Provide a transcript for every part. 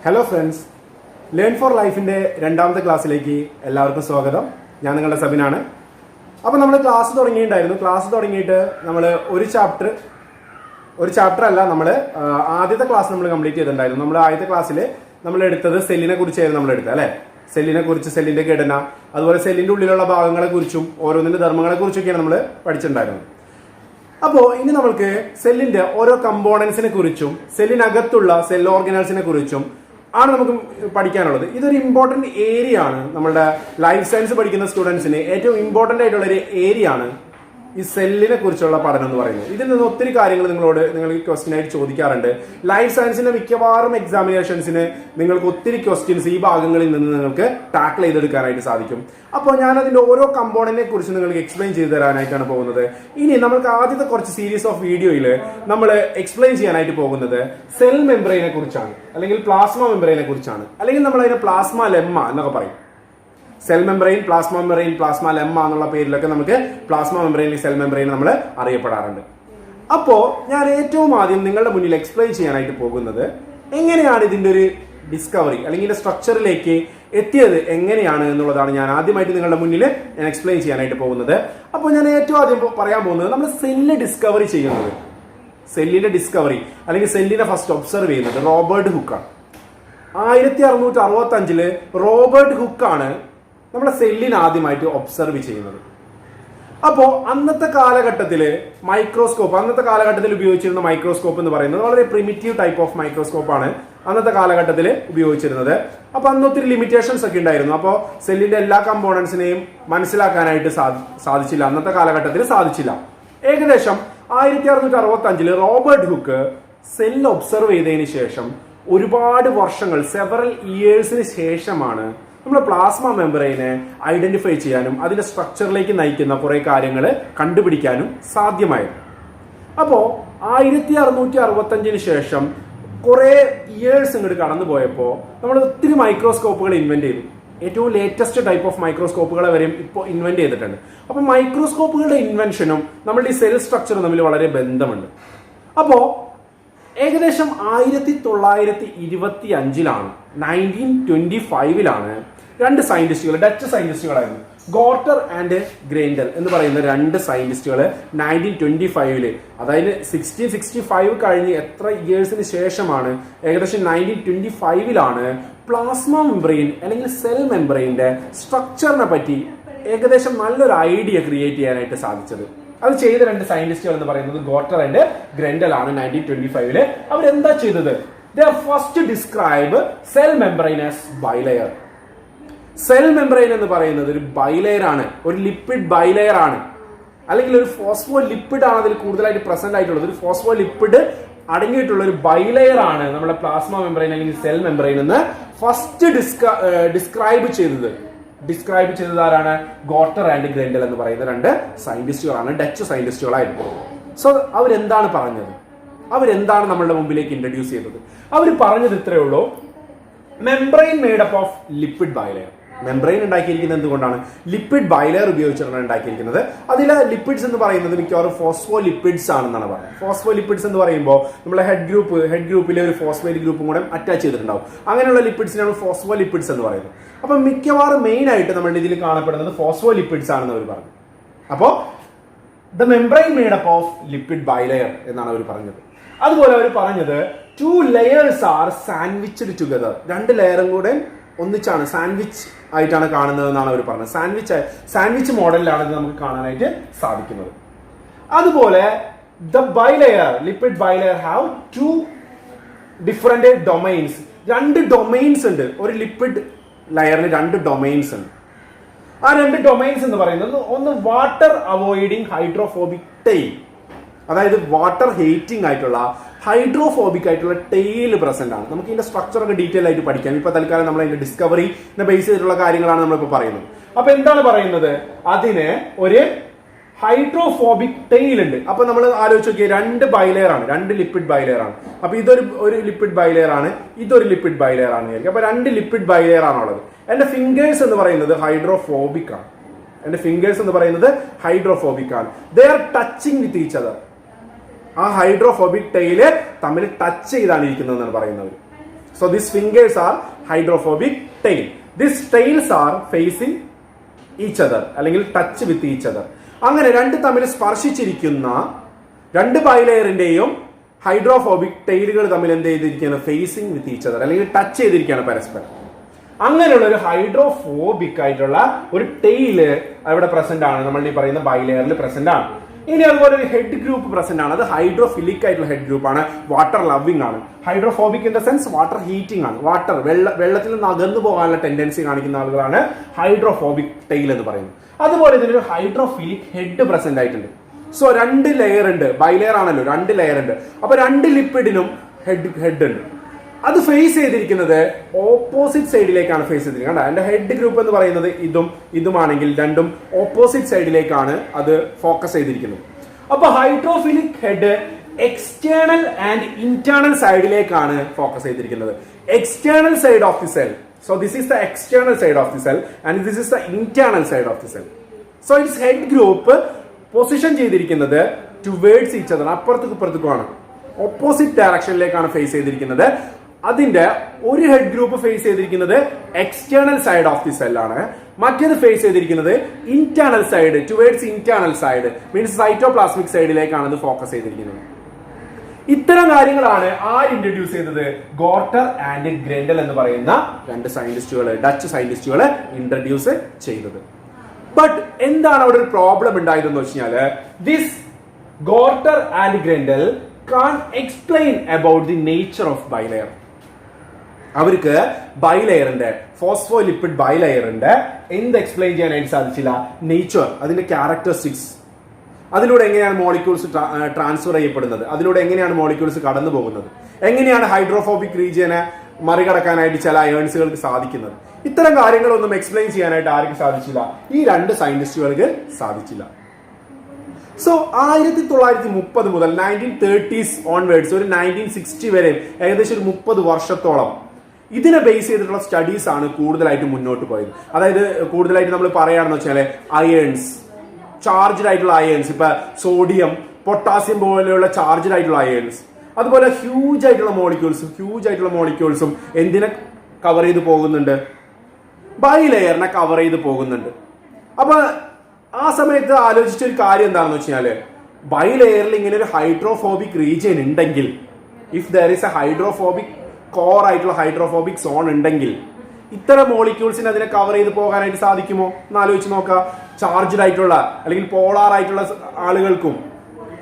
Hello friends, learn four ലൈഫിന്റെ രണ്ടാമത്തെ ക്ലാസ്സിലേക്ക് എല്ലാവർക്കും സ്വാഗതം. ഞാൻ നിങ്ങളുടെ സബിനാണ്. അപ്പോൾ നമ്മൾ ക്ലാസ് തുടങ്ങിയിട്ടുണ്ടായിരുന്നു. ക്ലാസ് തുടങ്ങിയിട്ട് നമ്മൾ ഒരു ചാപ്റ്റർ അല്ല, നമ്മൾ ആദ്യത്തെ ക്ലാസ് നമ്മൾ കംപ്ലീറ്റ് ചെയ്തിട്ടുണ്ടായിരുന്നു. നമ്മൾ ആദ്യത്തെ ക്ലാസ്സിൽ നമ്മൾ എടുത്തത് സെല്ലിനെ കുറിച്ചായിരുന്നു നമ്മൾ എടുത്തത് അല്ലേ. സെല്ലിനെ കുറിച്ച്, സെല്ലിന്റെ ഘടന, അതുപോലെ സെല്ലിന്റെ ഉള്ളിലുള്ള ഭാഗങ്ങളെ കുറിച്ചും ഓരോന്നിന്റെ ധർമ്മങ്ങളെ കുറിച്ചൊക്കെയാണ് നമ്മൾ പഠിച്ചിട്ടുണ്ടായിരുന്നത്. അപ്പോൾ ഇനി നമ്മൾക്ക് സെല്ലിന്റെ ഓരോ കമ്പോണൻസിനെ കുറിച്ചും സെല്ലിനകത്തുള്ള സെൽ ഓർഗനൽസിനെ കുറിച്ചും ആണ് നമുക്ക് പഠിക്കാനുള്ളത്. ഇതൊരു ഇമ്പോർട്ടന്റ് ഏരിയ ആണ്. നമ്മുടെ ലൈഫ് സയൻസ് പഠിക്കുന്ന സ്റ്റുഡൻസിന് ഏറ്റവും ഇമ്പോർട്ടന്റ് ആയിട്ടുള്ള ഒരു ഏരിയ ആണ് ഈ സെല്ലിനെ കുറിച്ചുള്ള പഠനം എന്ന് പറയുന്നത്. ഇതിൽ നിന്ന് ഒത്തിരി കാര്യങ്ങൾ നിങ്ങൾ ക്വസ്റ്റ്യൻ ആയിട്ട് ചോദിക്കാറുണ്ട്. ലൈഫ് സയൻസിന്റെ മിക്കവാറും എക്സാമിനേഷൻസിന് നിങ്ങൾക്ക് ഒത്തിരി ക്വസ്റ്റ്യൻസ് ഈ ഭാഗങ്ങളിൽ നിന്ന് നിങ്ങൾക്ക് ടാക്കിൾ ചെയ്തെടുക്കാനായിട്ട് സാധിക്കും. അപ്പോൾ ഞാൻ അതിന്റെ ഓരോ കമ്പോണന്റിനെ കുറിച്ച് നിങ്ങൾക്ക് എക്സ്പ്ലെയിൻ ചെയ്തു തരാനായിട്ടാണ് പോകുന്നത്. ഇനി നമുക്ക് ആദ്യത്തെ കുറച്ച് സീരീസ് ഓഫ് വീഡിയോയിൽ നമ്മൾ എക്സ്പ്ലെയിൻ ചെയ്യാനായിട്ട് പോകുന്നത് സെൽ മെംബ്രെയിനെ കുറിച്ചാണ്, അല്ലെങ്കിൽ പ്ലാസ്മ മെംബ്രെയിനെ കുറിച്ചാണ്, അല്ലെങ്കിൽ നമ്മൾ അതിനെ പ്ലാസ്മ ലെമ്മ എന്നൊക്കെ പറയും. സെൽ മെംബ്രെയിൻ, പ്ലാസ്മ ലെമ്മ എന്നുള്ള പേരിലൊക്കെ നമുക്ക് പ്ലാസ്മ മെംബ്രെയിൻ, സെൽ മെംബ്രെയിൻ നമ്മൾ അറിയപ്പെടാറുണ്ട്. അപ്പോ ഞാൻ ഏറ്റവും ആദ്യം നിങ്ങളുടെ മുന്നിൽ എക്സ്പ്ലെയിൻ ചെയ്യാനായിട്ട് പോകുന്നത് എങ്ങനെയാണ് ഇതിന്റെ ഒരു ഡിസ്കവറി അല്ലെങ്കിൽ ഇതിന്റെ സ്ട്രക്ചറിലേക്ക് എത്തിയത് എങ്ങനെയാണ് എന്നുള്ളതാണ് ഞാൻ ആദ്യമായിട്ട് നിങ്ങളുടെ മുന്നിൽ ഞാൻ എക്സ്പ്ലെയിൻ ചെയ്യാനായിട്ട് പോകുന്നത്. അപ്പോൾ ഞാൻ ഏറ്റവും ആദ്യം പറയാൻ പോകുന്നത് നമ്മൾ സെല്ല് ഡിസ്കവറി ചെയ്യുന്നത്, സെല്ലിന്റെ ഡിസ്കവറി അല്ലെങ്കിൽ സെല്ലിനെ ഫസ്റ്റ് ഒബ്സർവ് ചെയ്യുന്നത് റോബർട്ട് ഹുക്കാണ്. 1665 റോബർട്ട് ഹുക്കാണ് നമ്മളെ സെല്ലിനെ ആദ്യമായിട്ട് ഒബ്സർവ് ചെയ്യുന്നത്. അപ്പോൾ അന്നത്തെ കാലഘട്ടത്തിൽ ഉപയോഗിച്ചിരുന്ന മൈക്രോസ്കോപ്പ് എന്ന് പറയുന്നത് വളരെ പ്രിമിറ്റീവ് ടൈപ്പ് ഓഫ് മൈക്രോസ്കോപ്പ് ആണ് അന്നത്തെ കാലഘട്ടത്തിൽ ഉപയോഗിച്ചിരുന്നത്. അപ്പൊ അന്ന് ഒത്തിരി ലിമിറ്റേഷൻസ് ഒക്കെ ഉണ്ടായിരുന്നു. അപ്പോൾ സെല്ലിന്റെ എല്ലാ കമ്പോണൻസിനെയും മനസ്സിലാക്കാനായിട്ട് സാധിച്ചില്ല, അന്നത്തെ കാലഘട്ടത്തിൽ സാധിച്ചില്ല. ഏകദേശം 1665 റോബർട്ട് ഹുക്ക് സെല്ല് ഒബ്സർവ് ചെയ്തതിന് ശേഷം ഒരുപാട് വർഷങ്ങൾ, സെവറൽ ഇയേഴ്സിന് ശേഷമാണ് നമ്മൾ പ്ലാസ്മ മെംബ്രെയിനെ ഐഡന്റിഫൈ ചെയ്യാനും അതിന്റെ സ്ട്രക്ചറിലേക്ക് നയിക്കുന്ന കുറെ കാര്യങ്ങൾ കണ്ടുപിടിക്കാനും സാധ്യമായത്. അപ്പോ 1665 ശേഷം കുറെ ഇയേഴ്സ് ഇങ്ങോട്ട് കടന്നു പോയപ്പോൾ നമ്മൾ ഒത്തിരി മൈക്രോസ്കോപ്പുകൾ ഇൻവെന്റ് ചെയ്തു. ഏറ്റവും ലേറ്റസ്റ്റ് ടൈപ്പ് ഓഫ് മൈക്രോസ്കോപ്പുകളെ വരെയും ഇപ്പോൾ ഇൻവെന്റ് ചെയ്തിട്ടുണ്ട്. അപ്പൊ മൈക്രോസ്കോപ്പുകളുടെ ഇൻവെൻഷനും നമ്മളുടെ ഈ സെൽ സ്ട്രക്ചറും തമ്മിൽ വളരെ ബന്ധമുണ്ട്. അപ്പോ ഏകദേശം 1925 1925 രണ്ട് സയന്റിസ്റ്റുകൾ, ഡച്ച് സയന്റിസ്റ്റുകളായിരുന്നു, ഗോർട്ടർ ആൻഡ് ഗ്രൈൻഡൽ എന്ന് പറയുന്ന രണ്ട് സയന്റിസ്റ്റുകൾ 1925, അതായത് 1665 കഴിഞ്ഞ് എത്ര ഇയേഴ്സിന് ശേഷമാണ്, ഏകദേശം 1925 പ്ലാസ്മ മെംബ്രെയിൻ അല്ലെങ്കിൽ സെൽ മെംബ്രെയിന്റെ സ്ട്രക്ചറിനെ പറ്റി ഏകദേശം നല്ലൊരു ഐഡിയ ക്രിയേറ്റ് ചെയ്യാനായിട്ട് സാധിച്ചത്. അത് ചെയ്ത രണ്ട് സയന്റിസ്റ്റുകൾ എന്ന് പറയുന്നത് ഗോർട്ടർ ആൻഡ് ഗ്രൈൻഡൽ ആണ്. 1925 അവരെന്താ ചെയ്തത്? They first describe cell membrane as bilayer. Cell membrane എന്ന് പറയുന്നത് ഒരു ബൈലെയർ ആണ്, ഒരു ലിപ്പിഡ് ബൈലെയർ ആണ്, അല്ലെങ്കിൽ ഒരു ഫോസ്ഫോ ലിപ്പിഡ് ആണ് അതിൽ കൂടുതലായിട്ട് പ്രസന്റ് ആയിട്ടുള്ളത്. ഒരു ഫോസ്ഫോ ലിപ്പിഡ് അടങ്ങിയിട്ടുള്ള ഒരു ബൈലെയർ ആണ് നമ്മുടെ പ്ലാസ്മ മെംബ്രെയിൻ അല്ലെങ്കിൽ സെൽ മെംബ്രെയിൻ എന്ന് ഫസ്റ്റ് ഡിസ്ക്രൈബ് ചെയ്തത് ആരാണ്? ഗോർട്ടർ ആൻഡ് ഗ്രൈൻഡൽ എന്ന് പറയുന്ന രണ്ട് സയന്റിസ്റ്റുകളാണ്, ഡച്ച് സയന്റിസ്റ്റുകളായിരുന്നു. സോ അവരെന്താണ് പറഞ്ഞത്? അവരെന്താണ് നമ്മളുടെ മുമ്പിലേക്ക് ഇൻട്രൊഡ്യൂസ് ചെയ്തത്? അവർ പറഞ്ഞത് ഇത്രയേ ഉള്ളൂ: membrane made up of lipid bilayer. Membrane ഉണ്ടാക്കിയിരിക്കുന്നത് എന്തുകൊണ്ടാണ്? ലിപ്പിഡ് ബൈലെയർ ഉപയോഗിച്ചിട്ടാണ് ഉണ്ടാക്കിയിരിക്കുന്നത്. അതിലെ ലിപ്പിഡ്സ് എന്ന് പറയുന്നത് മിക്കവാറും ഫോസ്ഫോ ലിപ്പിഡ്സ് ആണെന്നാണ് പറയുന്നത്. ഫോസ്ഫോ ലിപ്പിഡ്സ് എന്ന് പറയുമ്പോൾ നമ്മളെ ഹെഡ് ഗ്രൂപ്പിലെ ഒരു ഫോസ്ഫേറ്റ് ഗ്രൂപ്പും കൂടെ അറ്റാച്ച് ചെയ്തിട്ടുണ്ടാവും. അങ്ങനെയുള്ള ലിപ്പിഡ്സിനാണ് ഫോസ്ഫോ ലിപ്പിഡ്സ് എന്ന് പറയുന്നത്. അപ്പൊ മിക്കവാറും മെയിൻ ആയിട്ട് നമ്മുടെ ഇതിൽ കാണപ്പെടുന്നത് ഫോസ്ഫോ ലിപ്പിഡ്സ് ആണെന്ന് അവർ പറഞ്ഞു. അപ്പോ the membrane made up of lipid bilayer എന്നാണ് അവർ പറഞ്ഞത്. അതുപോലെ അവർ പറഞ്ഞത് 2 layers ആർ സാൻഡ്വിച്ച്ഡ് ടുഗദർ. 2 ലെയറും കൂടെ ഒന്നിച്ചാണ്, സാൻഡ്വിച്ച് ആയിട്ടാണ് കാണുന്നത് എന്നാണ് അവർ പറഞ്ഞത്. സാൻഡ്വിച്ച് മോഡലിലാണ് ഇത് നമുക്ക് കാണാനായിട്ട് സാധിക്കുന്നത്. അതുപോലെ the bilayer, lipid bilayer have 2 different domains. 2 domains ഉണ്ട്. ഒരു ലിപ്പിഡ് ലെയറിന് 2 ഡൊമൈൻസ് ഉണ്ട്. ആ 2 ഡൊമൈൻസ് എന്ന് പറയുന്നത് ഒന്ന് വാട്ടർ അവോയ്ഡിങ് ഹൈഡ്രോഫോബിക് ടെയിൽ, അതായത് വാട്ടർ ഹേറ്റിംഗ് ആയിട്ടുള്ള ഹൈഡ്രോഫോബിക് ആയിട്ടുള്ള ടെയിൽ പ്രസന്റ് ആണ്. നമുക്ക് ഇതിന്റെ സ്ട്രക്ചർ ഒക്കെ ഡീറ്റെയിൽ ആയിട്ട് പഠിക്കാം. ഇപ്പൊ തൽക്കാലം നമ്മൾ അതിന്റെ ഡിസ്കവറിനെ ബേസ് ചെയ്തിട്ടുള്ള കാര്യങ്ങളാണ് നമ്മളിപ്പോൾ പറയുന്നത്. അപ്പൊ എന്താണ് പറയുന്നത്? അതിന് ഒരു ഹൈഡ്രോഫോബിക് ടെയിൽ ഉണ്ട്. അപ്പൊ നമ്മൾ ആലോചിച്ച് നോക്കിയാൽ 2 ബൈലെയർ ആണ്, 2 ലിപ്പിഡ് ബൈലെയർ ആണ്. അപ്പൊ ഇതൊരു ലിപ്പിഡ് ബൈലെയർ ആണ്, ഇതൊരു ലിപ്പിഡ് ബൈലെയർ ആണ്. അപ്പൊ 2 ലിപ്പിഡ് ബൈലെയർ ആണുള്ളത്. എന്റെ ഫിംഗേഴ്സ് എന്ന് പറയുന്നത് ഹൈഡ്രോഫോബിക് ആണ്. They are touching with each other. ആ ഹൈഡ്രോഫോബിക് ടെയില് തമ്മിൽ ടച്ച് ചെയ്താണ് ഇരിക്കുന്നതെന്നാണ് പറയുന്നത്. So these fingers are hydrophobic tail. These tails are facing each other അല്ലെങ്കിൽ ടച്ച് വിത്ത് ഈച്ച് അതർ. അങ്ങനെ രണ്ട് തമ്മിൽ സ്പർശിച്ചിരിക്കുന്ന രണ്ട് ബൈലെയറിന്റെയും ഹൈഡ്രോഫോബിക് ടൈലുകൾ തമ്മിൽ എന്ത് ചെയ്തിരിക്കുകയാണ്? ഫേസിങ് വിത്ത് ഈച്ച് അതർ അല്ലെങ്കിൽ ടച്ച് ചെയ്തിരിക്കുകയാണ് പരസ്പരം. അങ്ങനെയുള്ള ഒരു ഹൈഡ്രോഫോബിക് ആയിട്ടുള്ള ഒരു ടെയില് അവിടെ പ്രസന്റ് ആണ്, നമ്മൾ ഈ പറയുന്ന ബൈലെയറിൽ പ്രസന്റ് ആണ്. ഇനി അതുപോലെ ഒരു ഹെഡ് ഗ്രൂപ്പ് പ്രസന്റ് ആണ്. അത് ഹൈഡ്രോഫിലിക് ആയിട്ടുള്ള ഹെഡ് ഗ്രൂപ്പ് ആണ്, വാട്ടർ ലവിംഗ് ആണ്. Hydrophobic in the sense water heating ആണ്, വെള്ളത്തിൽ നിന്ന് അകന്നു പോകാനുള്ള ടെൻഡൻസി കാണിക്കുന്ന ആളുകളാണ് ഹൈഡ്രോഫോബിക് ടെയിൽ എന്ന് പറയുന്നത്. അതുപോലെ ഇതിനൊരു ഹൈഡ്രോഫിലിക് ഹെഡ് പ്രസന്റ് ആയിട്ടുണ്ട്. സോ രണ്ട് ലെയർ ഉണ്ട്, ബൈലെയർ ആണല്ലോ, രണ്ട് ലെയർ ഉണ്ട്. അപ്പൊ രണ്ട് ലിപ്പിഡിനും ഹെഡ് ഉണ്ട്. അത് ഫേസ് ചെയ്തിരിക്കുന്നത് ഓപ്പോസിറ്റ് സൈഡിലേക്കാണ് ഫേസ് ചെയ്തിരിക്കുന്നത്. അതിന്റെ ഹെഡ് ഗ്രൂപ്പ് എന്ന് പറയുന്നത് ഇതുമാണെങ്കിൽ രണ്ടും ഓപ്പോസിറ്റ് സൈഡിലേക്കാണ് അത് ഫോക്കസ് ചെയ്തിരിക്കുന്നത്. അപ്പൊ hydrophilic head external and internal സൈഡിലേക്കാണ് ഫോക്കസ് ചെയ്തിരിക്കുന്നത്. External side of the cell. So this is the external side of the cell and this is the internal side of the cell. So it's head group position ചെയ്തിരിക്കുന്നത് towards each other, അപ്പുറത്തേക്ക് ഇപ്പുറത്തേക്കുമാണ്, opposite ഡയറക്ഷനിലേക്കാണ് face ചെയ്തിരിക്കുന്നത്. അതിന്റെ ഒരു head group face ചെയ്തിരിക്കുന്നത് external side of the cell ആണ്, മറ്റേത് ഫേസ് ചെയ്തിരിക്കുന്നത് internal side, towards internal side means cytoplasmic സൈഡിലേക്കാണ് ഇത് ഫോക്കസ് ചെയ്തിരിക്കുന്നത്. ഇത്തരം കാര്യങ്ങളാണ് ഇൻട്രൊഡ്യൂസ് ചെയ്തത്? ഗോർട്ടർ ആൻഡ് ഗ്രൻഡൽ എന്ന് പറയുന്ന രണ്ട് സയന്റിസ്റ്റുകൾ, ഡച്ച് സയന്റിസ്റ്റുകൾ ഇൻട്രൊഡ്യൂസ് ചെയ്തത്. ബട്ട് എന്താണ് അവിടെ ഒരു പ്രോബ്ലം ഉണ്ടായതെന്ന് വെച്ചാല് this Gorter and Grendel can explain about the nature of bilayer. അവർക്ക് ബൈലെയറിന്റെ ഫോസ്ഫോലിപ്പിഡ് ബൈലെയറിന്റെ എന്ത് എക്സ്പ്ലെയിൻ ചെയ്യാനായിട്ട് സാധിച്ചില്ല? നേച്ചർ, അതിന്റെ ക്യാരക്ടറിസ്റ്റിക്സ്, അതിലൂടെ എങ്ങനെയാണ് മോളിക്യൂൾസ് ട്രാൻസ്ഫർ ചെയ്യപ്പെടുന്നത്, അതിലൂടെ എങ്ങനെയാണ് മോളിക്യൂൾസ് കടന്നു പോകുന്നത്, എങ്ങനെയാണ് ഹൈഡ്രോഫോബിക് റീജിയനെ മറികടക്കാനായിട്ട് ചില അയേൺസുകൾക്ക് സാധിക്കുന്നത്, ഇത്തരം കാര്യങ്ങളൊന്നും എക്സ്പ്ലെയിൻ ചെയ്യാനായിട്ട് ആർക്കും സാധിച്ചില്ല. ഈ രണ്ട് സയന്റിസ്റ്റുകൾക്ക് സാധിച്ചില്ല. സോ 1930 മുതൽ 1930s ഓൺവേർഡ്സ് ഒരു 1960 വരെ ഏകദേശം ഒരു 30 വർഷത്തോളം ഇതിനെ ബേസ് ചെയ്തിട്ടുള്ള സ്റ്റഡീസ് ആണ് കൂടുതലായിട്ട് മുന്നോട്ട് പോയത്. അതായത് കൂടുതലായിട്ട് നമ്മൾ പറയുകയാണെന്ന് വെച്ചാൽ അയേൺസ്, ചാർജ്ഡ് ആയിട്ടുള്ള അയേൺസ്, ഇപ്പൊ സോഡിയം പൊട്ടാസ്യം പോലെയുള്ള ചാർജ്ഡ് ആയിട്ടുള്ള അയേൺസ്, അതുപോലെ ഹ്യൂജ് ആയിട്ടുള്ള മോളിക്യൂൾസും എന്തിനെ കവർ ചെയ്ത് പോകുന്നുണ്ട്? ബൈലെയറിനെ കവർ ചെയ്ത് പോകുന്നുണ്ട്. അപ്പൊ ആ സമയത്ത് ആലോചിച്ച ഒരു കാര്യം എന്താണെന്ന് വെച്ചാല് ബൈലെയറിൽ ഇങ്ങനെ ഒരു ഹൈഡ്രോഫോബിക് റീജിയൻ ഉണ്ടെങ്കിൽ, if there is A hydrophobic core ആയിട്ടുള്ള ഹൈഡ്രോഫോബിക് സോൺ ഉണ്ടെങ്കിൽ ഇത്തരം മോളിക്യൂൾസിന് അതിനെ കവർ ചെയ്ത് പോകാനായിട്ട് സാധിക്കുമോ എന്ന് ആലോചിച്ച് നോക്കുക. ചാർജ്ഡ് ആയിട്ടുള്ള അല്ലെങ്കിൽ പോളാർ ആയിട്ടുള്ള ആളുകൾക്കും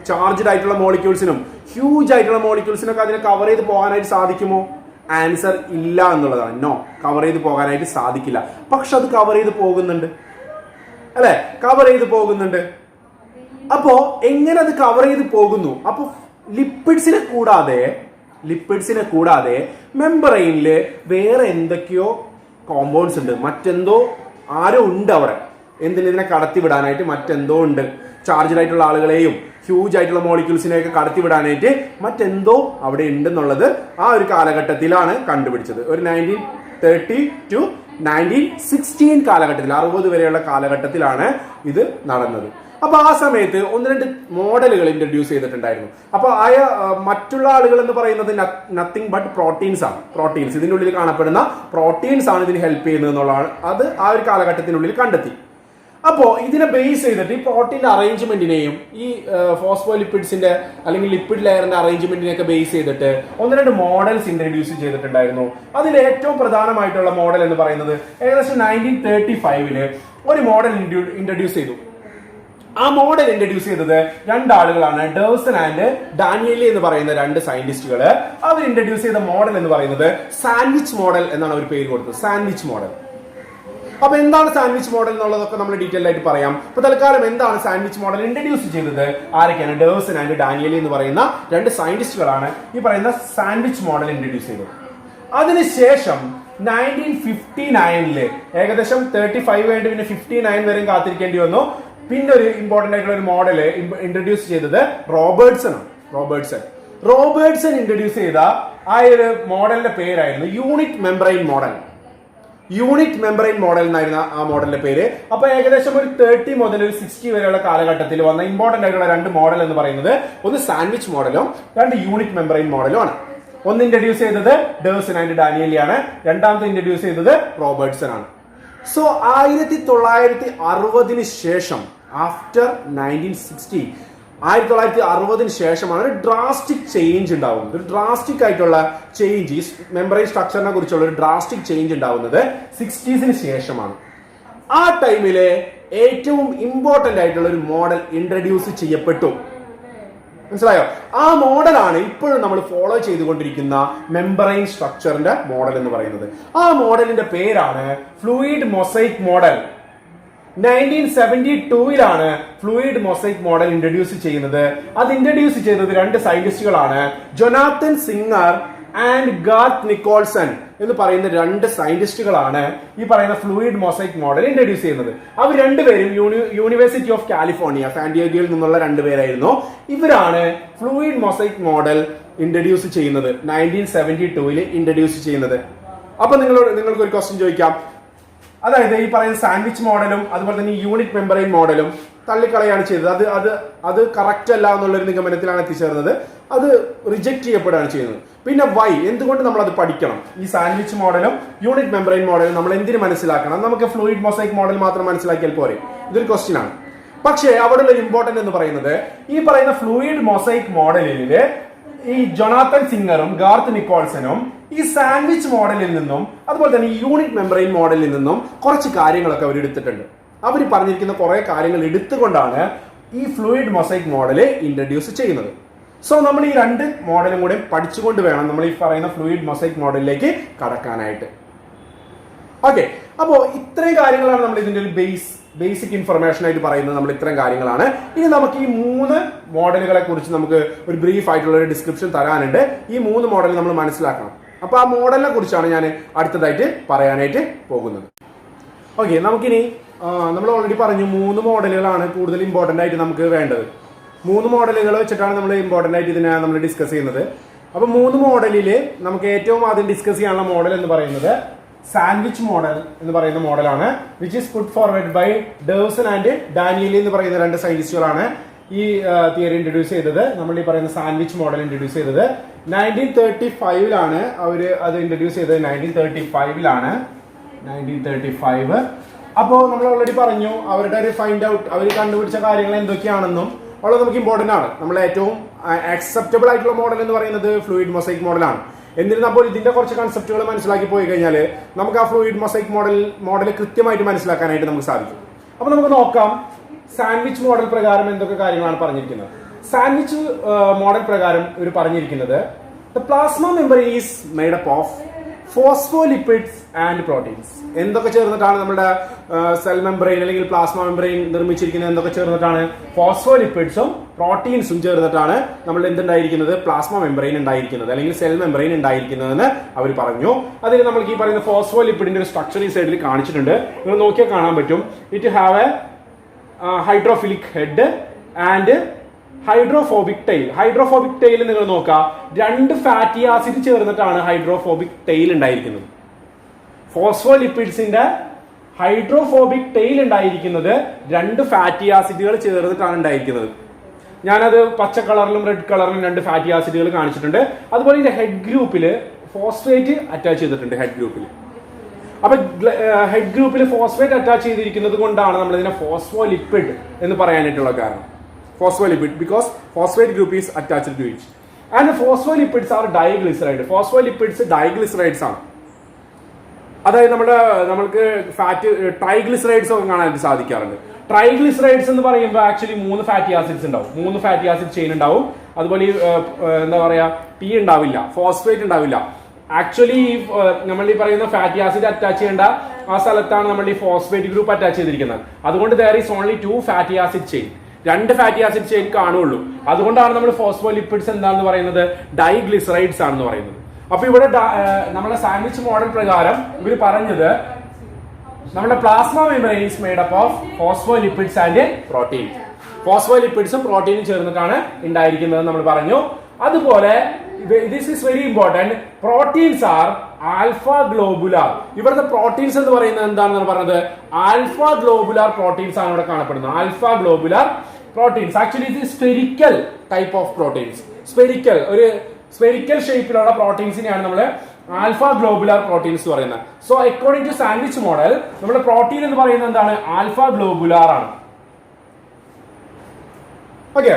ചാർജ്ഡ് ആയിട്ടുള്ള മോളിക്യൂൾസിനും ഹ്യൂജ് ആയിട്ടുള്ള മോളിക്യൂൾസിനൊക്കെ അതിനെ കവർ ചെയ്ത് പോകാനായിട്ട് സാധിക്കുമോ? ആൻസർ ഇല്ല എന്നുള്ളതാണ്. നോ, കവർ ചെയ്ത് പോകാനായിട്ട് സാധിക്കില്ല. പക്ഷെ അത് കവർ ചെയ്ത് പോകുന്നുണ്ട്, അല്ലെ? കവർ ചെയ്ത് പോകുന്നുണ്ട്. അപ്പോ എങ്ങനെ അത് കവർ ചെയ്ത് പോകുന്നു? അപ്പൊ ലിപ്പിഡ്സിനെ കൂടാതെ മെമ്പറൈനില് വേറെ എന്തൊക്കെയോ കോമ്പൗണ്ട്സ് ഉണ്ട്, മറ്റെന്തോ ആരോ ഉണ്ട് അവിടെ, ഇതിനെ കടത്തിവിടാനായിട്ട് മറ്റെന്തോ ഉണ്ട്. ചാർജ്ഡ് ആയിട്ടുള്ള ആളുകളെയും ഹ്യൂജ് ആയിട്ടുള്ള മോളിക്യൂൾസിനെയൊക്കെ കടത്തിവിടാനായിട്ട് മറ്റെന്തോ അവിടെ ഉണ്ടെന്നുള്ളത് ആ ഒരു കാലഘട്ടത്തിലാണ് കണ്ടുപിടിച്ചത്. ഒരു 1930 to 1916 കാലഘട്ടത്തിൽ, 60 വരെയുള്ള കാലഘട്ടത്തിലാണ് ഇത് നടന്നത്. അപ്പൊ ആ സമയത്ത് ഒന്ന് രണ്ട് മോഡലുകൾ ഇൻട്രൊഡ്യൂസ് ചെയ്തിട്ടുണ്ടായിരുന്നു. അപ്പൊ മറ്റുള്ള ആളുകൾ എന്ന് പറയുന്നത് നത്തിങ് ബട്ട് പ്രോട്ടീൻസ് ആണ്. പ്രോട്ടീൻസ്, ഇതിന്റെ ഉള്ളിൽ കാണപ്പെടുന്ന പ്രോട്ടീൻസ് ആണ് ഇതിന് ഹെൽപ്പ് ചെയ്യുന്നത് എന്നുള്ളതാണ് അത് ആ ഒരു കാലഘട്ടത്തിനുള്ളിൽ കണ്ടെത്തി. അപ്പോ ഇതിനെ ബേസ് ചെയ്തിട്ട് ഈ പ്രോട്ടീന്റെ അറേഞ്ച്മെന്റിനെയും ഈ ഫോസ്ഫോലിപ്പിഡ്സിന്റെ അല്ലെങ്കിൽ ലിപ്പിഡ് ലെയറിന്റെ അറേഞ്ച്മെന്റിനെയൊക്കെ ബേസ് ചെയ്തിട്ട് ഒന്ന് രണ്ട് മോഡൽസ് ഇൻട്രൊഡ്യൂസ് ചെയ്തിട്ടുണ്ടായിരുന്നു. അതിൽ ഏറ്റവും പ്രധാനമായിട്ടുള്ള മോഡൽ എന്ന് പറയുന്നത് ഏകദേശം 1935 ഒരു മോഡൽ ഇൻട്രൊഡ്യൂസ് ചെയ്തു. ആ മോഡൽ ഇൻട്രൊഡ്യൂസ് ചെയ്തത് രണ്ടാളുകളാണ്, ഡേഴ്സൺ ആൻഡ് ഡാനിയേലി എന്ന് പറയുന്ന രണ്ട് സയന്റിസ്റ്റുകൾ. അവർ ഇൻട്രൊഡ്യൂസ് ചെയ്ത മോഡൽ എന്ന് പറയുന്നത് സാൻഡ്വിച്ച് മോഡൽ എന്നാണ് അവർ പേര് കൊടുത്തത്, സാൻഡ്വിച്ച് മോഡൽ. അപ്പൊ എന്താണ് സാൻഡ്വിച്ച് മോഡൽ എന്നുള്ളതൊക്കെ നമ്മൾ ഡീറ്റെയിൽ ആയിട്ട് പറയാം. ഇപ്പൊ തൽക്കാലം എന്താണ് സാൻഡ്വിച്ച് മോഡൽ ഇൻട്രൊഡ്യൂസ് ചെയ്തത്? ആരൊക്കെയാണ്? ഡേഴ്സൺ ആൻഡ് ഡാനിയേലി എന്ന് പറയുന്ന രണ്ട് സയന്റിസ്റ്റുകളാണ് ഈ പറയുന്ന സാൻഡ്വിച്ച് മോഡൽ ഇൻട്രൊഡ്യൂസ് ചെയ്തത്. അതിനുശേഷം 1959 ഏകദേശം 35 കഴിഞ്ഞ് പിന്നെ 59 വരെയും കാത്തിരിക്കേണ്ടി വന്നു. പിന്നെ ഒരു ഇമ്പോർട്ടന്റ് ആയിട്ടുള്ള ഒരു മോഡല് ഇൻട്രൊഡ്യൂസ് ചെയ്തത് റോബർട്ട്സൺ ഇൻട്രൊഡ്യൂസ് ചെയ്ത ആ ഒരു മോഡലിന്റെ പേരായിരുന്നു യൂണിറ്റ് മെംബ്രെയിൻ മോഡൽ എന്നായിരുന്നു ആ മോഡലിന്റെ പേര്. അപ്പൊ ഏകദേശം ഒരു 30 മുതൽ ഒരു 60 വരെയുള്ള കാലഘട്ടത്തിൽ വന്ന ഇമ്പോർട്ടന്റ് ആയിട്ടുള്ള രണ്ട് മോഡൽ എന്ന് പറയുന്നത് ഒന്ന് സാൻഡ്വിച്ച് മോഡലും രണ്ട് യൂണിറ്റ് മെംബ്രെയിൻ മോഡലും ആണ്. ഒന്ന് ഇൻട്രൊഡ്യൂസ് ചെയ്തത് ഡേഴ്സൺ ആൻഡ് ഡാനിയലിയാണ്, രണ്ടാമത്തെ ഇൻട്രൊഡ്യൂസ് ചെയ്തത് റോബർട്ട്സൺ ആണ്. സോ 1960 ശേഷം ആഫ്റ്റർ 1960 1960 ശേഷമാണ് ഒരു ഡ്രാസ്റ്റിക് ചേഞ്ച് ഉണ്ടാവുന്നത്. ഒരു ഡ്രാസ്റ്റിക് ആയിട്ടുള്ള ചേഞ്ച് ഈ മെമ്പറൈൻ സ്ട്രക്ചറിനെ കുറിച്ചുള്ള ഒരു ഡ്രാസ്റ്റിക് ചേഞ്ച് ഉണ്ടാവുന്നത് 60s ശേഷമാണ്. ആ ടൈമിലെ ഏറ്റവും ഇമ്പോർട്ടന്റ് ആയിട്ടുള്ള ഒരു മോഡൽ ഇൻട്രൊഡ്യൂസ് ചെയ്യപ്പെട്ടു. മനസ്സിലായോ? ആ മോഡലാണ് ഇപ്പോഴും നമ്മൾ ഫോളോ ചെയ്തുകൊണ്ടിരിക്കുന്ന മെമ്പറൈൻ സ്ട്രക്ചറിന്റെ മോഡൽ എന്ന് പറയുന്നത്. ആ മോഡലിന്റെ പേരാണ് fluid mosaic model. 1972 fluid mosaic model introduce ചെയ്യുന്നത്. അത് ഇൻട്രൊഡ്യൂസ് ചെയ്തത് രണ്ട് സയന്റിസ്റ്റുകളാണ്, Jonathan Singer and Garth Nicolson എന്ന് പറയുന്ന രണ്ട് സയന്റിസ്റ്റുകളാണ് ഈ പറയുന്ന ഫ്ലൂയിഡ് മൊസൈക് മോഡൽ ഇൻട്രൊഡ്യൂസ് ചെയ്യുന്നത്. അവർ രണ്ടുപേരും യൂണിവേഴ്സിറ്റി ഓഫ് കാലിഫോർണിയ സാന്റിയാഗോയിൽ നിന്നുള്ള രണ്ടുപേരായിരുന്നു. ഇവരാണ് ഫ്ലൂയിഡ് മൊസൈക് മോഡൽ ഇൻട്രൊഡ്യൂസ് ചെയ്യുന്നത്, 1972 ഇൻട്രൊഡ്യൂസ് ചെയ്യുന്നത്. അപ്പൊ നിങ്ങൾക്ക് ഒരു ക്വസ്റ്റ്യൻ ചോദിക്കാം. അതായത് ഈ പറയുന്ന സാൻഡ്വിച്ച് മോഡലും അതുപോലെ തന്നെ യൂണിറ്റ് മെമ്പറൈൻ മോഡലും തള്ളിക്കളയാണ് ചെയ്തത്. അത് കറക്റ്റ് അല്ല എന്നുള്ളൊരു നിഗമനത്തിലാണ് എത്തിച്ചേർന്നത്. അത് റിജക്ട് ചെയ്യപ്പെടുകയാണ് ചെയ്യുന്നത്. പിന്നെ വൈ, എന്തുകൊണ്ട് നമ്മൾ അത് പഠിക്കണം? ഈ സാൻഡ്വിച്ച് മോഡലും യൂണിറ്റ് മെമ്പറൈൻ മോഡലും നമ്മൾ എന്തിനു മനസ്സിലാക്കണം? നമുക്ക് ഫ്ലൂയിഡ് മൊസൈക് മോഡൽ മാത്രം മനസ്സിലാക്കിയാൽ പോരെ? ഇതൊരു ക്വസ്റ്റ്യൻ ആണ്. പക്ഷേ അവിടെയുള്ള ഇമ്പോർട്ടന്റ് എന്ന് പറയുന്നത് ഈ പറയുന്ന ഫ്ലൂയിഡ് മൊസൈക് മോഡലില് ഈ ജൊനാത്തൻ സിംഗറും ഗാർത്ത് നിക്കോൾസനും ഈ സാൻഡ്വിച്ച് മോഡലിൽ നിന്നും അതുപോലെ തന്നെ ഈ യൂണിറ്റ് മെമ്പറൈൻ മോഡലിൽ നിന്നും കുറച്ച് കാര്യങ്ങളൊക്കെ അവർ എടുത്തിട്ടുണ്ട്. അവർ പറഞ്ഞിരിക്കുന്ന കുറെ കാര്യങ്ങൾ എടുത്തുകൊണ്ടാണ് ഈ ഫ്ലൂയിഡ് മൊസൈക് മോഡല് ഇൻട്രൊഡ്യൂസ് ചെയ്യുന്നത്. സോ നമ്മൾ ഈ രണ്ട് മോഡലും കൂടെ പഠിച്ചുകൊണ്ട് വേണം നമ്മൾ ഈ പറയുന്ന ഫ്ലൂയിഡ് മൊസൈക് മോഡലിലേക്ക് കടക്കാനായിട്ട്. ഓക്കെ, അപ്പോ ഇത്രയും കാര്യങ്ങളാണ് നമ്മൾ ഇതിന്റെ ഒരു ബേസിക് ഇൻഫർമേഷൻ ആയിട്ട് പറയുന്നത്. നമ്മൾ ഇത്രയും കാര്യങ്ങളാണ്. ഇനി നമുക്ക് ഈ മൂന്ന് മോഡലുകളെ കുറിച്ച് നമുക്ക് ഒരു ബ്രീഫ് ആയിട്ടുള്ള ഒരു ഡിസ്ക്രിപ്ഷൻ തരാനുണ്ട്. ഈ മൂന്ന് മോഡൽ നമ്മൾ മനസ്സിലാക്കണം. അപ്പൊ ആ മോഡലിനെ കുറിച്ചാണ് ഞാൻ അടുത്തതായിട്ട് പറയാനായിട്ട് പോകുന്നത്. ഓക്കെ, നമുക്കിനി നമ്മൾ ഓൾറെഡി പറഞ്ഞു 3 മോഡലുകളാണ് കൂടുതൽ ഇമ്പോർട്ടന്റ് ആയിട്ട് നമുക്ക് വേണ്ടത്. 3 മോഡലുകൾ വെച്ചിട്ടാണ് നമ്മൾ ഇമ്പോർട്ടന്റ് ആയിട്ട് ഇതിനെ നമ്മൾ ഡിസ്കസ് ചെയ്യുന്നത്. അപ്പൊ 3 മോഡലില് നമുക്ക് ഏറ്റവും ആദ്യം ഡിസ്കസ് ചെയ്യാനുള്ള മോഡൽ എന്ന് പറയുന്നത് സാൻഡ്വിച്ച് മോഡൽ എന്ന് പറയുന്ന മോഡലാണ്, which is put forward by Davson and Danielli എന്ന് പറയുന്ന രണ്ട് സയന്റിസ്റ്റുകളാണ് ഈ തിയറി ഇൻട്രൊഡ്യൂസ് ചെയ്തത്. നമ്മൾ ഈ പറയുന്ന സാൻഡ്വിച്ച് മോഡൽ ഇൻട്രൊഡ്യൂസ് ചെയ്തത് 1935 അവര് അത് ഇൻട്രൊഡ്യൂസ് ചെയ്തത് 1935. അപ്പോൾ നമ്മൾ ഓൾറെഡി പറഞ്ഞു അവരുടെ ഒരു ഫൈൻഡ് ഔട്ട്, അവർ കണ്ടുപിടിച്ച കാര്യങ്ങൾ എന്തൊക്കെയാണെന്നും ഉള്ളത് നമുക്ക് ഇമ്പോർട്ടന്റ് ആണ്. നമ്മൾ ഏറ്റവും അക്സെപ്റ്റബിൾ ആയിട്ടുള്ള മോഡൽ എന്ന് പറയുന്നത് ഫ്ലൂയിഡ് മൊസൈക് മോഡലാണ്. എന്നിരുന്നപ്പോൾ ഇതിന്റെ കുറച്ച് കൺസെപ്റ്റുകൾ മനസ്സിലാക്കി പോയി കഴിഞ്ഞാൽ നമുക്ക് ആ ഫ്ലൂയിഡ് മൊസൈക് മോഡൽ കൃത്യമായിട്ട് മനസ്സിലാക്കാനായിട്ട് നമുക്ക് സാധിക്കും. അപ്പൊ നമുക്ക് നോക്കാം സാൻഡ്വിച്ച് മോഡൽ പ്രകാരം എന്തൊക്കെ കാര്യങ്ങളാണ് പറഞ്ഞിരിക്കുന്നത്. സാൻഡ്വിച്ച് മോഡൽ പ്രകാരം ഇവർ പറഞ്ഞിരിക്കുന്നത് the plasma membrane is made up of phospholipids and proteins. എന്തൊക്കെ ചേർന്നിട്ടാണ് നമ്മുടെ സെൽ മെമ്പറൈൻ അല്ലെങ്കിൽ പ്ലാസ്മ മെമ്പറൈൻ നിർമ്മിച്ചിരിക്കുന്നത്? എന്തൊക്കെ ചേർന്നിട്ടാണ്? ഫോസ്ഫോലിപ്പിഡ്സും പ്രോട്ടീൻസും ചേർന്നിട്ടാണ് നമ്മൾ എന്തുണ്ടായിരിക്കുന്നത്? പ്ലാസ്മ മെമ്പറൈൻ ഉണ്ടായിരിക്കുന്നത് അല്ലെങ്കിൽ സെൽ മെമ്പറൈൻ ഉണ്ടായിരിക്കുന്നതെന്ന് അവർ പറഞ്ഞു. അതിൽ നമ്മൾക്ക് ഈ പറയുന്ന ഫോസ്ഫോലിപ്പിഡിന്റെ ഒരു സ്ട്രക്ചർ ഈ സൈഡിൽ കാണിച്ചിട്ടുണ്ട്. നിങ്ങൾ നോക്കിയാൽ കാണാൻ പറ്റും. It have a hydrophilic head and hydrophobic tail. Hydrophobic tail നിങ്ങൾ നോക്കാം, 2 ഫാറ്റി ആസിഡ് ചേർന്നിട്ടാണ് ഹൈഡ്രോഫോബിക് ടെയിൽ ഉണ്ടായിരിക്കുന്നത്. ഫോസ്ഫോലിപ്പിഡ്സിന്റെ ഹൈഡ്രോഫോബിക് ടെയിൽ ഉണ്ടായിരിക്കുന്നത് 2 ഫാറ്റി ആസിഡുകൾ ചേർന്നിട്ടാണ് ഉണ്ടായിരിക്കുന്നത്. ഞാനത് പച്ച കളറിലും റെഡ് കളറിലും 2 ഫാറ്റി ആസിഡുകൾ കാണിച്ചിട്ടുണ്ട്. അതുപോലെ ഇതിന്റെ ഹെഡ് ഗ്രൂപ്പിൽ ഫോസ്ഫേറ്റ് അറ്റാച്ച് ചെയ്തിട്ടുണ്ട്. ഹെഡ് ഗ്രൂപ്പിൽ അപ്പൊ ഹെഡ് ഗ്രൂപ്പിൽ ഫോസ്ഫേറ്റ് അറ്റാച്ച് ചെയ്തിരിക്കുന്നത് കൊണ്ടാണ് നമ്മൾ ഇതിനെ ഫോസ്ഫോലിപ്പിഡ് എന്ന് പറയാനായിട്ടുള്ള കാരണം. Phospholipid because phosphate group is attached to it, and the phospholipids are diglyceride. Phospholipids diglycerides ആണ്. അതായത് നമ്മൾക്ക് ഫാറ്റ് ട്രൈഗ്ലിസറൈഡ്സ് ഒക്കെ കാണാനായിട്ട് സാധിക്കാറുണ്ട്. ട്രൈഗ്ലിസറൈഡ്സ് എന്ന് പറയുമ്പോൾ ആക്ച്വലി 3 ഫാറ്റി ആസിഡ്സ് ഉണ്ടാവും. 3 ഫാറ്റി ആസിഡ് ചെയിൻ ഉണ്ടാവും. അതുപോലെ എന്താ പറയാ, ടി ഉണ്ടാവില്ല, ഫോസ്ഫേറ്റ് ഉണ്ടാവില്ല. ആക്ച്വലി നമ്മൾ ഈ പറയുന്ന ഫാറ്റി ആസിഡ് അറ്റാച്ച് ചെയ്യേണ്ട ആ സ്ഥലത്താണ് നമ്മൾ ഈ ഫോസ്ഫേറ്റ് ഗ്രൂപ്പ് അറ്റാച്ച് ചെയ്തിരിക്കുന്നത്. അതുകൊണ്ട് there is only 2 fatty acid chain, 2 fatty acid chain കാണുള്ളൂ. അതുകൊണ്ടാണ് നമ്മൾ ഫോസ്ഫോലിപ്പിഡ്സ് എന്താണെന്ന് പറയുന്നത്? ഡൈഗ്ലിസറൈഡ്സ് ആണെന്ന് പറയുന്നത്. അപ്പൊ ഇവിടെ നമ്മുടെ സാൻഡ്വിച്ച് മോഡൽ പ്രകാരം ഇവർ പറഞ്ഞത് നമ്മുടെ plasma membrane is made up of phospholipids and protein. ഫോസ്ഫോലിപ്പിഡ്സും പ്രോട്ടീനും ചേർന്നിട്ടാണ് ഉണ്ടായിരിക്കുന്നത് നമ്മൾ പറഞ്ഞു. അതുപോലെ this is very important, proteins are alpha globular. ഇവിടുത്തെ പ്രോട്ടീൻസ് എന്ന് പറയുന്നത് എന്താണെന്നാണ് പറഞ്ഞത്? ആൽഫ ഗ്ലോബുലാർ പ്രോട്ടീൻസ് ആണ് ഇവിടെ കാണപ്പെടുന്നത്. ആൽഫ ഗ്ലോബുലാർ പ്രോട്ടീൻസ് ആക്ച്വലി ഇത് spherical type of proteins. Spherical ഒരു സ്ഫെറിക്കൽ ഷേപ്പിലുള്ള പ്രോട്ടീൻസിനെയാണ് നമ്മൾ ആൽഫ ഗ്ലോബുലാർ പ്രോട്ടീൻസ് പറയുന്നത്. So according to sandwich model നമ്മുടെ പ്രോട്ടീൻ എന്ന് പറയുന്നത് എന്താണ്? ആൽഫ ഗ്ലോബുലാർ ആണ്. ഓക്കെ,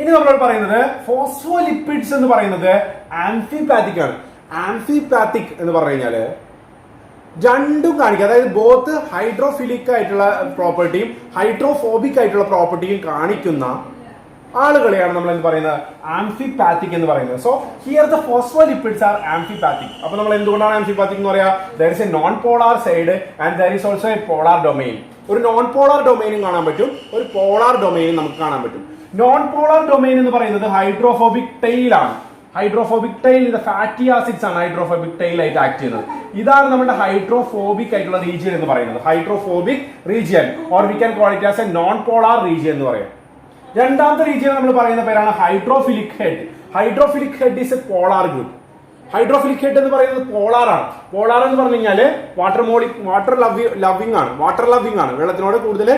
ഇനി നമ്മൾ പറയുന്നത് ഫോസ്ഫോലിപ്പിഡ്സ് എന്ന് പറയുന്നത് ആംഫിപാത്തിക് ആണ്. ആംഫിപാത്തിക് എന്ന് പറഞ്ഞു കഴിഞ്ഞാല് രണ്ടും കാണിക്കുക, അതായത് ബോത്ത് ഹൈഡ്രോഫിലിക് ആയിട്ടുള്ള പ്രോപ്പർട്ടിയും ഹൈഡ്രോഫോബിക് ആയിട്ടുള്ള പ്രോപ്പർട്ടിയും കാണിക്കുന്ന ആളുകളെയാണ് നമ്മൾ എന്ത് പറയുന്നത്? ആംഫിപാത്തിക് എന്ന് പറയുന്നത്. So here the phospholipids are amphipathic. അപ്പൊ നമ്മൾ എന്തുകൊണ്ടാണ് ആംഫിപാത്തിക് എന്ന് പറയാ? There is a non polar side and there is also a polar domain. ഒരു നോൺ പോളാർ ഡൊമൈനും കാണാൻ പറ്റും, ഒരു പോളാർ ഡൊമൈനും നമുക്ക് കാണാൻ പറ്റും. നോൺ പോളാർ ഡൊമൈൻ എന്ന് പറയുന്നത് ഹൈഡ്രോഫോബിക് ടെയിൽ ആണ്. ഹൈഡ്രോഫോബിക് ടെയിൽ ഇത് ഫാറ്റി ആസിഡ്സ് ആണ് ഹൈഡ്രോഫോബിക് ടെയിൽ ആയിട്ട് ആക്ട് ചെയ്യുന്നത്. ഇതാണ് നമ്മുടെ ഹൈഡ്രോഫോബിക് ആയിട്ടുള്ള റീജിയൻ എന്ന് പറയുന്നത്. Hydrophobic region or we can call it as A non polar region എന്ന് പറയാം. രണ്ടാമത്തെ റീജിയൻ നമ്മൾ പറയുന്ന പേരാണ് hydrophilic head. Hydrophilic head is A polar group. Hydrophilic head എന്ന് പറയുന്നത് പോളാർ ആണ്. പോളാർ എന്ന് പറഞ്ഞു കഴിഞ്ഞാല് വാട്ടർ ലവിംഗ് ആണ്. വെള്ളത്തിനോട് കൂടുതൽ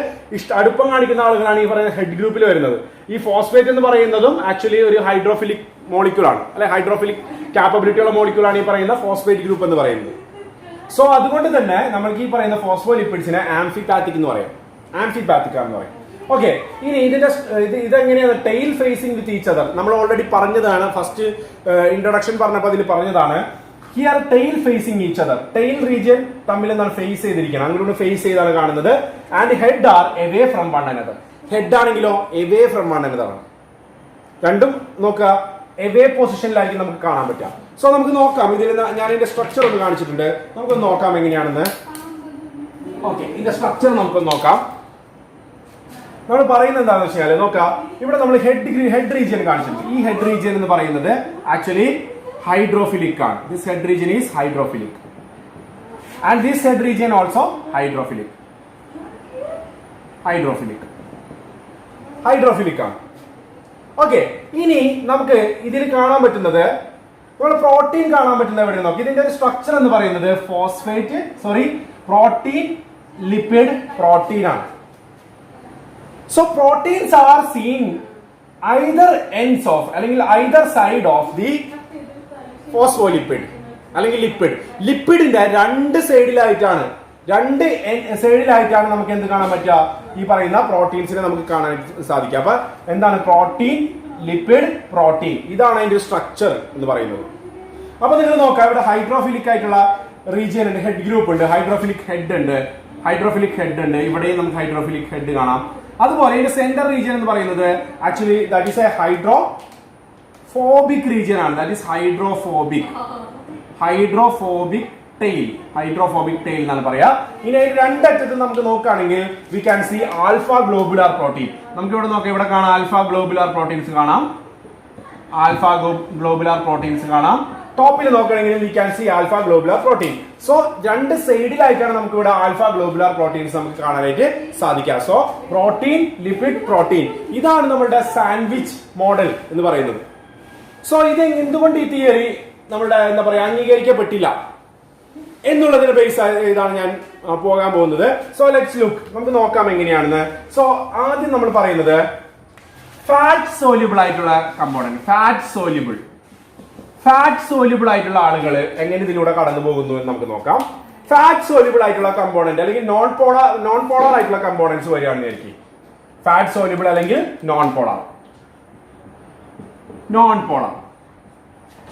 അടുപ്പം കാണിക്കുന്ന ആളുകളാണ് ഈ പറയുന്ന ഹെഡ് ഗ്രൂപ്പിൽ വരുന്നത്. ഈ ഫോസ്ഫേറ്റ് എന്ന് പറയുന്നതും ആക്ച്വലി ഒരു ഹൈഡ്രോഫിലിക് മോളിക്യൂൾ ആണ്, അല്ലെ? ഹൈഡ്രോഫിലിക് കാപ്പബിലിറ്റി ഉള്ള മോളിക്യൂൾ ആണ് ഈ പറയുന്ന ഫോസ്ഫേറ്റ് ഗ്രൂപ്പ് എന്ന് പറയുന്നത്. സോ അതുകൊണ്ട് തന്നെ നമ്മൾക്ക് ഈ പറയുന്ന ഫോസ്ഫോലിപ്പിഡ്സിനെ ആംഫിപാത്തിക് എന്ന് പറയാം. ആംഫിപാത്തിക് എന്ന് പറയും. ഓക്കെ, ഇനി ഇതെങ്ങനെയാണ് tail facing with each other? നമ്മൾ ഓൾറെഡി പറഞ്ഞതാണ്, ഫസ്റ്റ് ഇൻട്രൊഡക്ഷൻ പറഞ്ഞപ്പോൾ അതിൽ പറഞ്ഞതാണ്. Here tail facing each other. Tail region തമ്മിൽ എന്താണ്? ഫേസ് ചെയ്തിരിക്കണം, അങ്ങോട്ട് ഫേസ് ചെയ്താണ് കാണുന്നത്. And head are away from one another. Head ആണെങ്കിലോ എവേ ഫ്രം വൺ അനദർ ആണ്. രണ്ടും നോക്കുക, എവേ പൊസിഷനിലായിരിക്കും നമുക്ക് കാണാൻ പറ്റുക. സോ നമുക്ക് നോക്കാം, ഇതിൽ ഞാൻ ഇതിന്റെ സ്ട്രക്ചർ ഒന്ന് കാണിച്ചിട്ടുണ്ട്, നമുക്കൊന്ന് നോക്കാം എങ്ങനെയാണെന്ന്. ഓക്കെ, ഇതിന്റെ സ്ട്രക്ചർ നമുക്കൊന്ന് നോക്കാം. നമ്മൾ പറയുന്നത് എന്താണെന്ന് വെച്ചാൽ നോക്കാം, ഇവിടെ നമ്മൾ ഹെഡ് റീജിയൻ കാണിച്ചിട്ടുണ്ട്. ഈ ഹെഡ് റീജിയൻ എന്ന് പറയുന്നത് ആക്ച്വലി ഹൈഡ്രോഫിലിക് ആണ്. This head region is hydrophilic and this head region also hydrophilic ആണ്. ഓക്കെ, ഇനി നമുക്ക് ഇതിൽ കാണാൻ പറ്റുന്നത്, നമ്മൾ പ്രോട്ടീൻ കാണാൻ പറ്റുന്നത് എവിടെ നോക്കി. ഇതിന്റെ ഒരു സ്ട്രക്ചർ എന്ന് പറയുന്നത് പ്രോട്ടീൻ ലിപ്പിഡ് പ്രോട്ടീൻ ആണ്. So proteins are seen either ends of അല്ലെങ്കിൽ either side of the phospholipid അല്ലെങ്കിൽ ലിപ്പിഡിന്റെ രണ്ട് സൈഡിലായിട്ടാണ് നമുക്ക് എന്ത് കാണാൻ പറ്റുക? ഈ പറയുന്ന പ്രോട്ടീൻസിനെ നമുക്ക് കാണാൻ സാധിക്കുക. അപ്പൊ എന്താണ് പ്രോട്ടീൻ, ലിപ്പിഡ്, പ്രോട്ടീൻ, ഇതാണ് അതിന്റെ സ്ട്രക്ചർ എന്ന് പറയുന്നത്. അപ്പൊ നിങ്ങൾ നോക്കാം, ഇവിടെ ഹൈഡ്രോഫിലിക് ആയിട്ടുള്ള റീജിയൻ ഉണ്ട്, ഹെഡ് ഗ്രൂപ്പ് ഉണ്ട്, ഹൈഡ്രോഫിലിക് ഹെഡ് ഉണ്ട്. ഇവിടെയും നമുക്ക് ഹൈഡ്രോഫിലിക് ഹെഡ് കാണാം. അതുപോലെ ഇതിന്റെ സെന്റർ റീജിയൻ എന്ന് പറയുന്നത് actually that is A hydrophobic region ആണ്. ദാറ്റ് ഈസ് ഹൈഡ്രോഫോബിക് ടെയിൽ എന്നാണ് പറയാ. ഇനി രണ്ടറ്റത്ത് നമുക്ക് നോക്കുകയാണെങ്കിൽ we can see alpha globular protein. നമുക്ക് ഇവിടെ നോക്കാം, ഇവിടെ കാണാം ആൽഫ ഗ്ലോബുലാർ പ്രോട്ടീൻസ് കാണാം. ടോപ്പിൽ നോക്കുകയാണെങ്കിൽ we can see alpha globular protein. So രണ്ട് സൈഡിലായിട്ടാണ് നമുക്ക് ഇവിടെ ആൽഫ ഗ്ലോബുലാർ പ്രോട്ടീൻസ് നമുക്ക് കാണാനായിട്ട് സാധിക്കുക. സോ പ്രോട്ടീൻ, ലിപ്പിഡ്, പ്രോട്ടീൻ, ഇതാണ് നമ്മുടെ സാൻഡ്വിച്ച് മോഡൽ എന്ന് പറയുന്നത്. സോ ഇത് എന്തുകൊണ്ട് ഈ തിയറി നമ്മുടെ അംഗീകരിക്കപ്പെട്ടില്ല എന്നുള്ളതിന് ബേസ് ഇതാണ് ഞാൻ പോകാൻ പോകുന്നത്. സോ ലെറ്റ്സ് ലുക്ക്, നമുക്ക് നോക്കാം എങ്ങനെയാണെന്ന്. സോ ആദ്യം നമ്മൾ പറയുന്നത് ഫാറ്റ് സോല്യൂബിൾ ആയിട്ടുള്ള കമ്പോണന്റ്. ഫാറ്റ് സോല്യൂബിൾ ആയിട്ടുള്ള ആളുകൾ എങ്ങനെ ഇതിലൂടെ കടന്നു പോകുന്നു എന്ന് നമുക്ക് നോക്കാം. ഫാറ്റ് സോല്യൂബിൾ ആയിട്ടുള്ള കമ്പോണന്റ് അല്ലെങ്കിൽ നോൺ പോളാർ ആയിട്ടുള്ള കമ്പോണന്റ്സ് വരികയാണെന്ന് എനിക്ക് ഫാറ്റ് സോല്യൂബിൾ അല്ലെങ്കിൽ നോൺ പോളാർ.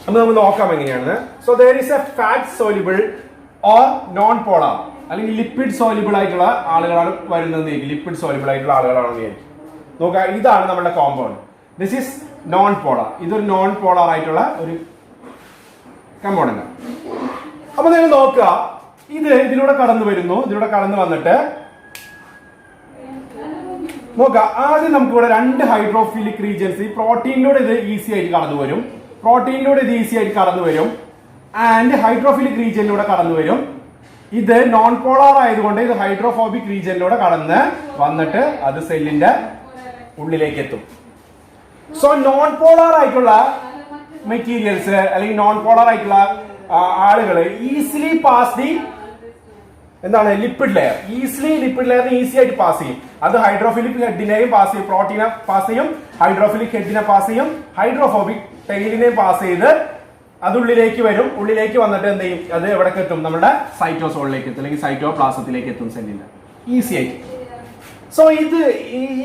അപ്പൊ നമുക്ക് നോക്കാം എങ്ങനെയാണെന്ന്. So there is a fat soluble or non polar അല്ലെങ്കിൽ ലിപ്പിഡ് സോല്യൂബിൾ ആയിട്ടുള്ള ആളുകളാണ് വരുന്നത്. ലിപ്പിഡ് സോല്യൂബിൾ ആയിട്ടുള്ള ആളുകളാണെന്ന് നോക്കാം. ഇതാണ് നമ്മുടെ compound. This is known polar. ഇതൊരു നോൺ പോളാർ ആയിട്ടുള്ള ഒരു കമ്പോണന്റ്. അപ്പൊ നിങ്ങൾ നോക്കുക, ഇതിലൂടെ കടന്നു വന്നിട്ട് നോക്കാം. ആദ്യം നമുക്ക് ഇവിടെ രണ്ട് ഹൈഡ്രോഫിലിക് റീജിയൻസ്, ഈ പ്രോട്ടീനിലൂടെ ഇത് ഈസി ആയിട്ട് കടന്നു വരും ആൻഡ് ഹൈഡ്രോഫിലിക് റീജിയനിലൂടെ കടന്നു വരും. ഇത് നോൺ പോളാർ ആയതുകൊണ്ട് ഇത് ഹൈഡ്രോഫോബിക് റീജിയനിലൂടെ കടന്ന് വന്നിട്ട് അത് സെല്ലിന്റെ ഉള്ളിലേക്ക് എത്തും. സോ നോൺ പോളാർ ആയിട്ടുള്ള മെറ്റീരിയൽസ് അല്ലെങ്കിൽ നോൺ പോളാർ ആയിട്ടുള്ള ആളുകൾ easily pass the lipid layer. Lipid ലെയറിനെ ഈസി ആയിട്ട് പാസ് ചെയ്യും. അത് ഹൈഡ്രോഫിലിക് ഹെഡിനെയും പാസ് ചെയ്യും, പ്രോട്ടീനെ പാസ് ചെയ്യും, ഹൈഡ്രോഫിലിക് ഹെഡിനെ പാസ് ചെയ്യും, ഹൈഡ്രോഫോബിക് ടെയിലിനെ പാസ് ചെയ്ത് അത് ഉള്ളിലേക്ക് വരും. ഉള്ളിലേക്ക് വന്നിട്ട് എന്ത് ചെയ്യും? അത് എവിടേക്ക് എത്തും? നമ്മുടെ സൈറ്റോസോളിലേക്ക് എത്തും, അല്ലെങ്കിൽ സൈറ്റോപ്ലാസത്തിലേക്ക് എത്തും സെല്ലിന്റെ. ഈസി ആയിട്ട്. സോ ഇത്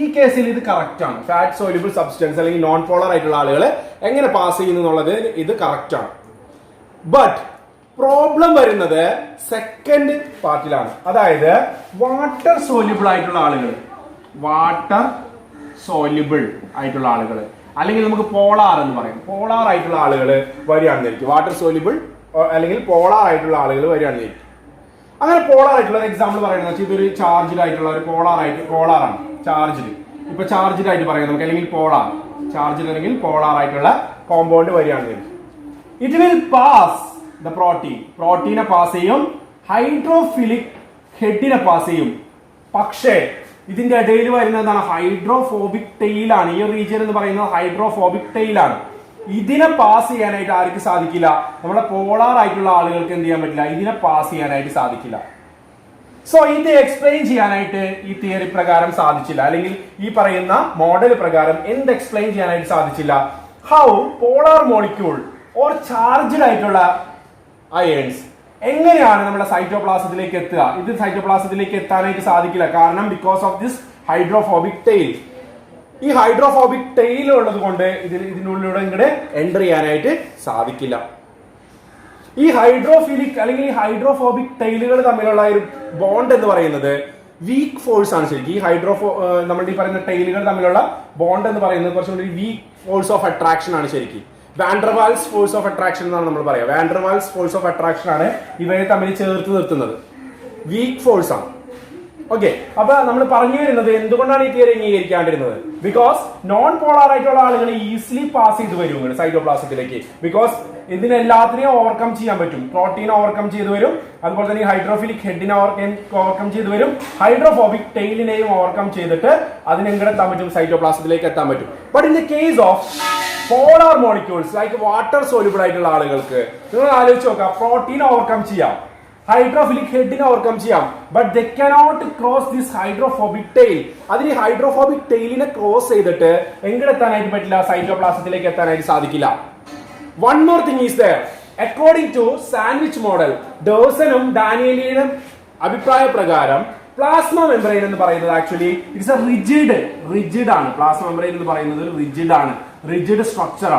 ഈ കേസിൽ ഇത് കറക്റ്റ് ആണ്. ഫാറ്റ് സോല്യൂബിൾ സബ്സ്റ്റൻസ് അല്ലെങ്കിൽ നോൺ പോളർ ആയിട്ടുള്ള ആളുകൾ എങ്ങനെ പാസ് ചെയ്യുന്നു എന്നുള്ളത് ഇത് കറക്റ്റ് ആണ്. ബട്ട് പ്രോബ്ലം വരുന്നത് സെക്കൻഡ് പാർട്ടിലാണ്. അതായത് വാട്ടർ സോല്യൂബിൾ ആയിട്ടുള്ള ആളുകൾ, വാട്ടർ സോല്യൂബിൾ ആയിട്ടുള്ള ആളുകൾ, അല്ലെങ്കിൽ നമുക്ക് പോളാർ എന്ന് പറയും. പോളാർ ആയിട്ടുള്ള ആളുകൾ വരികയാണെന്നിരിക്കും. വാട്ടർ സോല്യൂബിൾ അല്ലെങ്കിൽ പോളാർ ആയിട്ടുള്ള ആളുകൾ വരികയാണെന്നിരിക്കും. അങ്ങനെ പോളാർ ആയിട്ടുള്ള എക്സാമ്പിൾ പറയുന്നത് വെച്ചാൽ ഇതൊരു ചാർജ്ഡ് ആയിട്ടുള്ള ഒരു പോളാറാണ്. ചാർജ്ഡ്, ഇപ്പൊ ചാർജ്ഡ് ആയിട്ട് പറയാം നമുക്ക്, അല്ലെങ്കിൽ പോളാർ, ചാർജ്ഡ് അല്ലെങ്കിൽ പോളാർ ആയിട്ടുള്ള കോമ്പൗണ്ട് വരികയാണെന്നിരിക്കും. ഇറ്റ് വിൽ പാസ് ദ പ്രോട്ടീനെ പാസ് ചെയ്യും, ഹൈഡ്രോഫിലിക് ഹെഡിനെ പാസ് ചെയ്യും. പക്ഷേ ഇതിന്റെ ഇടയിൽ വരുന്ന എന്താണ്? ഹൈഡ്രോഫോബിക് ടെയിലാണ്. ഈ റീജിയൻ എന്ന് പറയുന്നത് ഹൈഡ്രോഫോബിക് ടെയിലാണ്. ഇതിനെ പാസ് ചെയ്യാനായിട്ട് ആർക്ക് സാധിക്കില്ല? നമ്മളെ പോളാർ ആയിട്ടുള്ള ആളുകൾക്ക് എന്ത് ചെയ്യാൻ പറ്റില്ല? ഇതിനെ പാസ് ചെയ്യാനായിട്ട് സാധിക്കില്ല. സോ ഇത് എക്സ്പ്ലെയിൻ ചെയ്യാനായിട്ട് ഈ തിയറി പ്രകാരം സാധിച്ചില്ല, അല്ലെങ്കിൽ ഈ പറയുന്ന മോഡൽ പ്രകാരം എന്ത് എക്സ്പ്ലെയിൻ ചെയ്യാനായിട്ട് സാധിച്ചില്ല? How polar molecule or charged ആയിട്ടുള്ള അയേൺസ് എങ്ങനെയാണ് നമ്മുടെ സൈറ്റോപ്ലാസത്തിലേക്ക് എത്തുക? ഇത് സൈറ്റോപ്ലാസത്തിലേക്ക് എത്താനായിട്ട് സാധിക്കില്ല. കാരണം because of this hydrophobic tail. ഈ ഹൈഡ്രോഫോബിക് ടെയിൽ ഉള്ളത് കൊണ്ട് ഇതിനുള്ളിലൂടെ ഇങ്ങോട്ട് എൻ്റർ ചെയ്യാനായിട്ട് സാധിക്കില്ല. ഈ ഹൈഡ്രോഫിലിക് അല്ലെങ്കിൽ ഈ ഹൈഡ്രോഫോബിക് ടെയിലുകൾ തമ്മിലുള്ള ഒരു ബോണ്ട് എന്ന് പറയുന്നത് വീക്ക് ഫോഴ്സ് ആണ് ശരിക്കും. ഈ നമ്മുടെ ഈ പറയുന്ന ടെയിലുകൾ തമ്മിലുള്ള ബോണ്ട് എന്ന് പറയുന്നത് കുറച്ചുകൂടി വീക്ക് ഫോഴ്സ് ഓഫ് അട്രാക്ഷൻ ആണ് ശരിക്കും. വാൻഡർവാൾസ് ഫോഴ്സ് ഓഫ് അട്രാക്ഷൻ എന്നാണ് നമ്മൾ പറയുക. വാൻഡർവാൾസ് ഫോഴ്സ് ഓഫ് അട്രാക്ഷൻ ആണ് ഇവയെ തമ്മിൽ ചേർത്ത് നിർത്തുന്നത്. വീക്ക് ഫോഴ്സ് ആണ്. ഓക്കെ, അപ്പൊ നമ്മൾ പറഞ്ഞു വരുന്നത് എന്തുകൊണ്ടാണ് ഈ തിയറി അംഗീകരിക്കാണ്ടിരുന്നത്? ബിക്കോസ് നോൺ പോളാർ ആയിട്ടുള്ള ആളുകൾ ഈസിലി പാസ് ചെയ്ത് വരും സൈറ്റോപ്ലാസത്തിലേക്ക്. ബിക്കോസ് ഇതിനെല്ലാത്തിനെയും ഓവർകം ചെയ്യാൻ പറ്റും. പ്രോട്ടീൻ ഓവർകം ചെയ്ത് വരും, അതുപോലെ തന്നെ ഹൈഡ്രോഫിലിക് ഹെഡിനെ ഓവർകം ചെയ്ത് വരും, ഹൈഡ്രോഫോബിക് ടെയിലിനെയും ഓവർകം ചെയ്തിട്ട് അതിനെങ്ങനെ എത്താൻ പറ്റും? സൈറ്റോപ്ലാസത്തിലേക്ക് എത്താൻ പറ്റും. But in the case of polar molecules like water soluble ആയിട്ടുള്ള ആളുകൾക്ക് നിങ്ങൾ ആലോചിച്ച് നോക്കാം, പ്രോട്ടീൻ ഓവർകം ചെയ്യാം, ഹൈഡ്രോഫിലിക് ഹെഡിനെ ഓവർകം ചെയ്യാം, but they cannot cross this hydrophobic tail. അതിന് ഹൈഡ്രോഫോബിക് ടെയിലിനെ ക്രോസ് ചെയ്തിട്ട് എങ്ങനെ എത്താനായിട്ട് പറ്റില്ല? സൈറ്റോപ്ലാസത്തിലേക്ക് എത്താനായിട്ട് സാധിക്കില്ല. One more thing is there. According to sandwich model, ഡോഴ്സനും ഡാനിയലിനും അഭിപ്രായ പ്രകാരം പ്ലാസ്മ മെംബ്രെയിൻ എന്ന് പറയുന്നത് ആക്ച്വലി ഇറ്റ്സ് എ റിജിഡ് ആണ്. പ്ലാസ്മ മെംബ്രെയിൻ എന്ന് പറയുന്നത് ഒരു റിജിഡ് ആണ്, റിജിഡ് സ്ട്രക്ചർ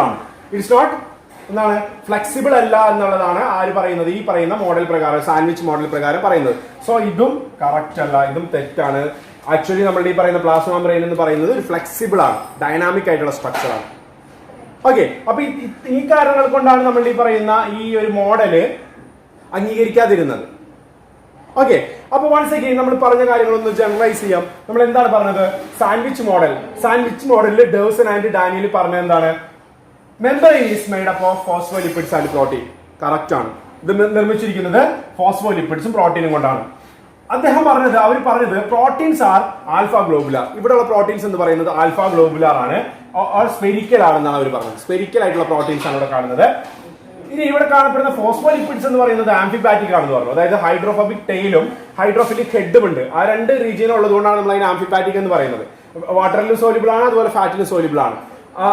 ആണ്. ഇറ്റ്സ് നോട്ട് എന്താണ് ഫ്ലെക്സിബിൾ അല്ല എന്നുള്ളതാണ് ആര് പറയുന്നത്? ഈ പറയുന്ന മോഡൽ പ്രകാരം, സാൻഡ്വിച്ച് മോഡൽ പ്രകാരം പറയുന്നത്. സോ ഇതും കറക്റ്റ് അല്ല, ഇതും തെറ്റാണ്. ആക്ച്വലി നമ്മളുടെ ഈ പറയുന്ന പ്ലാസ്മ മെംബ്രെയിൻ എന്ന് പറയുന്നത് ഒരു ഫ്ലെക്സിബിൾ ആണ്, ഡൈനാമിക് ആയിട്ടുള്ള സ്ട്രക്ചർ ആണ്. ഓക്കെ, അപ്പൊ ഈ കാരണങ്ങൾ കൊണ്ടാണ് നമ്മൾ ഈ പറയുന്ന ഈ ഒരു മോഡല് അംഗീകരിക്കാതിരുന്നത്. ഓക്കെ, അപ്പൊ വൺസ് അഗെയിൻ നമ്മൾ പറഞ്ഞ കാര്യങ്ങളൊന്ന് ജനറലൈസ് ചെയ്യാം. നമ്മൾ എന്താണ് പറഞ്ഞത്? സാൻഡ്വിച്ച് മോഡലിൽ ഡേഴ്സൺ ആൻഡ് ഡാനിയൽ പറഞ്ഞ എന്താണ്? Membrane is made up of phospholipids and protein. Correct ആണ്. ഇത് നിർമ്മിച്ചിരിക്കുന്നത് ഫോസ്ഫോലിപ്പിഡ്സും പ്രോട്ടീനും കൊണ്ടാണ്. അവർ പറഞ്ഞത് പ്രോട്ടീൻസ് ആർ ആൽഫ ഗ്ലോബുലാർ. ഇവിടെയുള്ള പ്രോട്ടീൻസ് എന്ന് പറയുന്നത് ആൽഫ ഗ്ലോബുലാർ ആണ്, സ്പെരിക്കൽ ആണെന്നാണ് അവർ പറഞ്ഞത്. സ്പെരിക്കൽ ആയിട്ടുള്ള പ്രോട്ടീൻസ് ആണ് ഇവിടെ കാണുന്നത്. ഇനി ഇവിടെ കാണപ്പെടുന്ന ഫോസ്ഫോലിപ്പിഡ്സ് എന്ന് പറയുന്നത് ആംഫിപാറ്റിക് ആണെന്ന് പറഞ്ഞു. അതായത് ഹൈഡ്രോഫോബിക് ടെയിലും ഹൈഡ്രോഫിലിക് ഹെഡും ഉണ്ട്. ആ രണ്ട് റീജിയനും ഉള്ളതുകൊണ്ടാണ് നമ്മൾ അതിന് ആംഫിപാറ്റിക് എന്ന് പറയുന്നത്. വാട്ടറിലും സോലിബിൾ ആണ്, അതുപോലെ ഫാറ്റിലും സോലിബിൾ ആണ്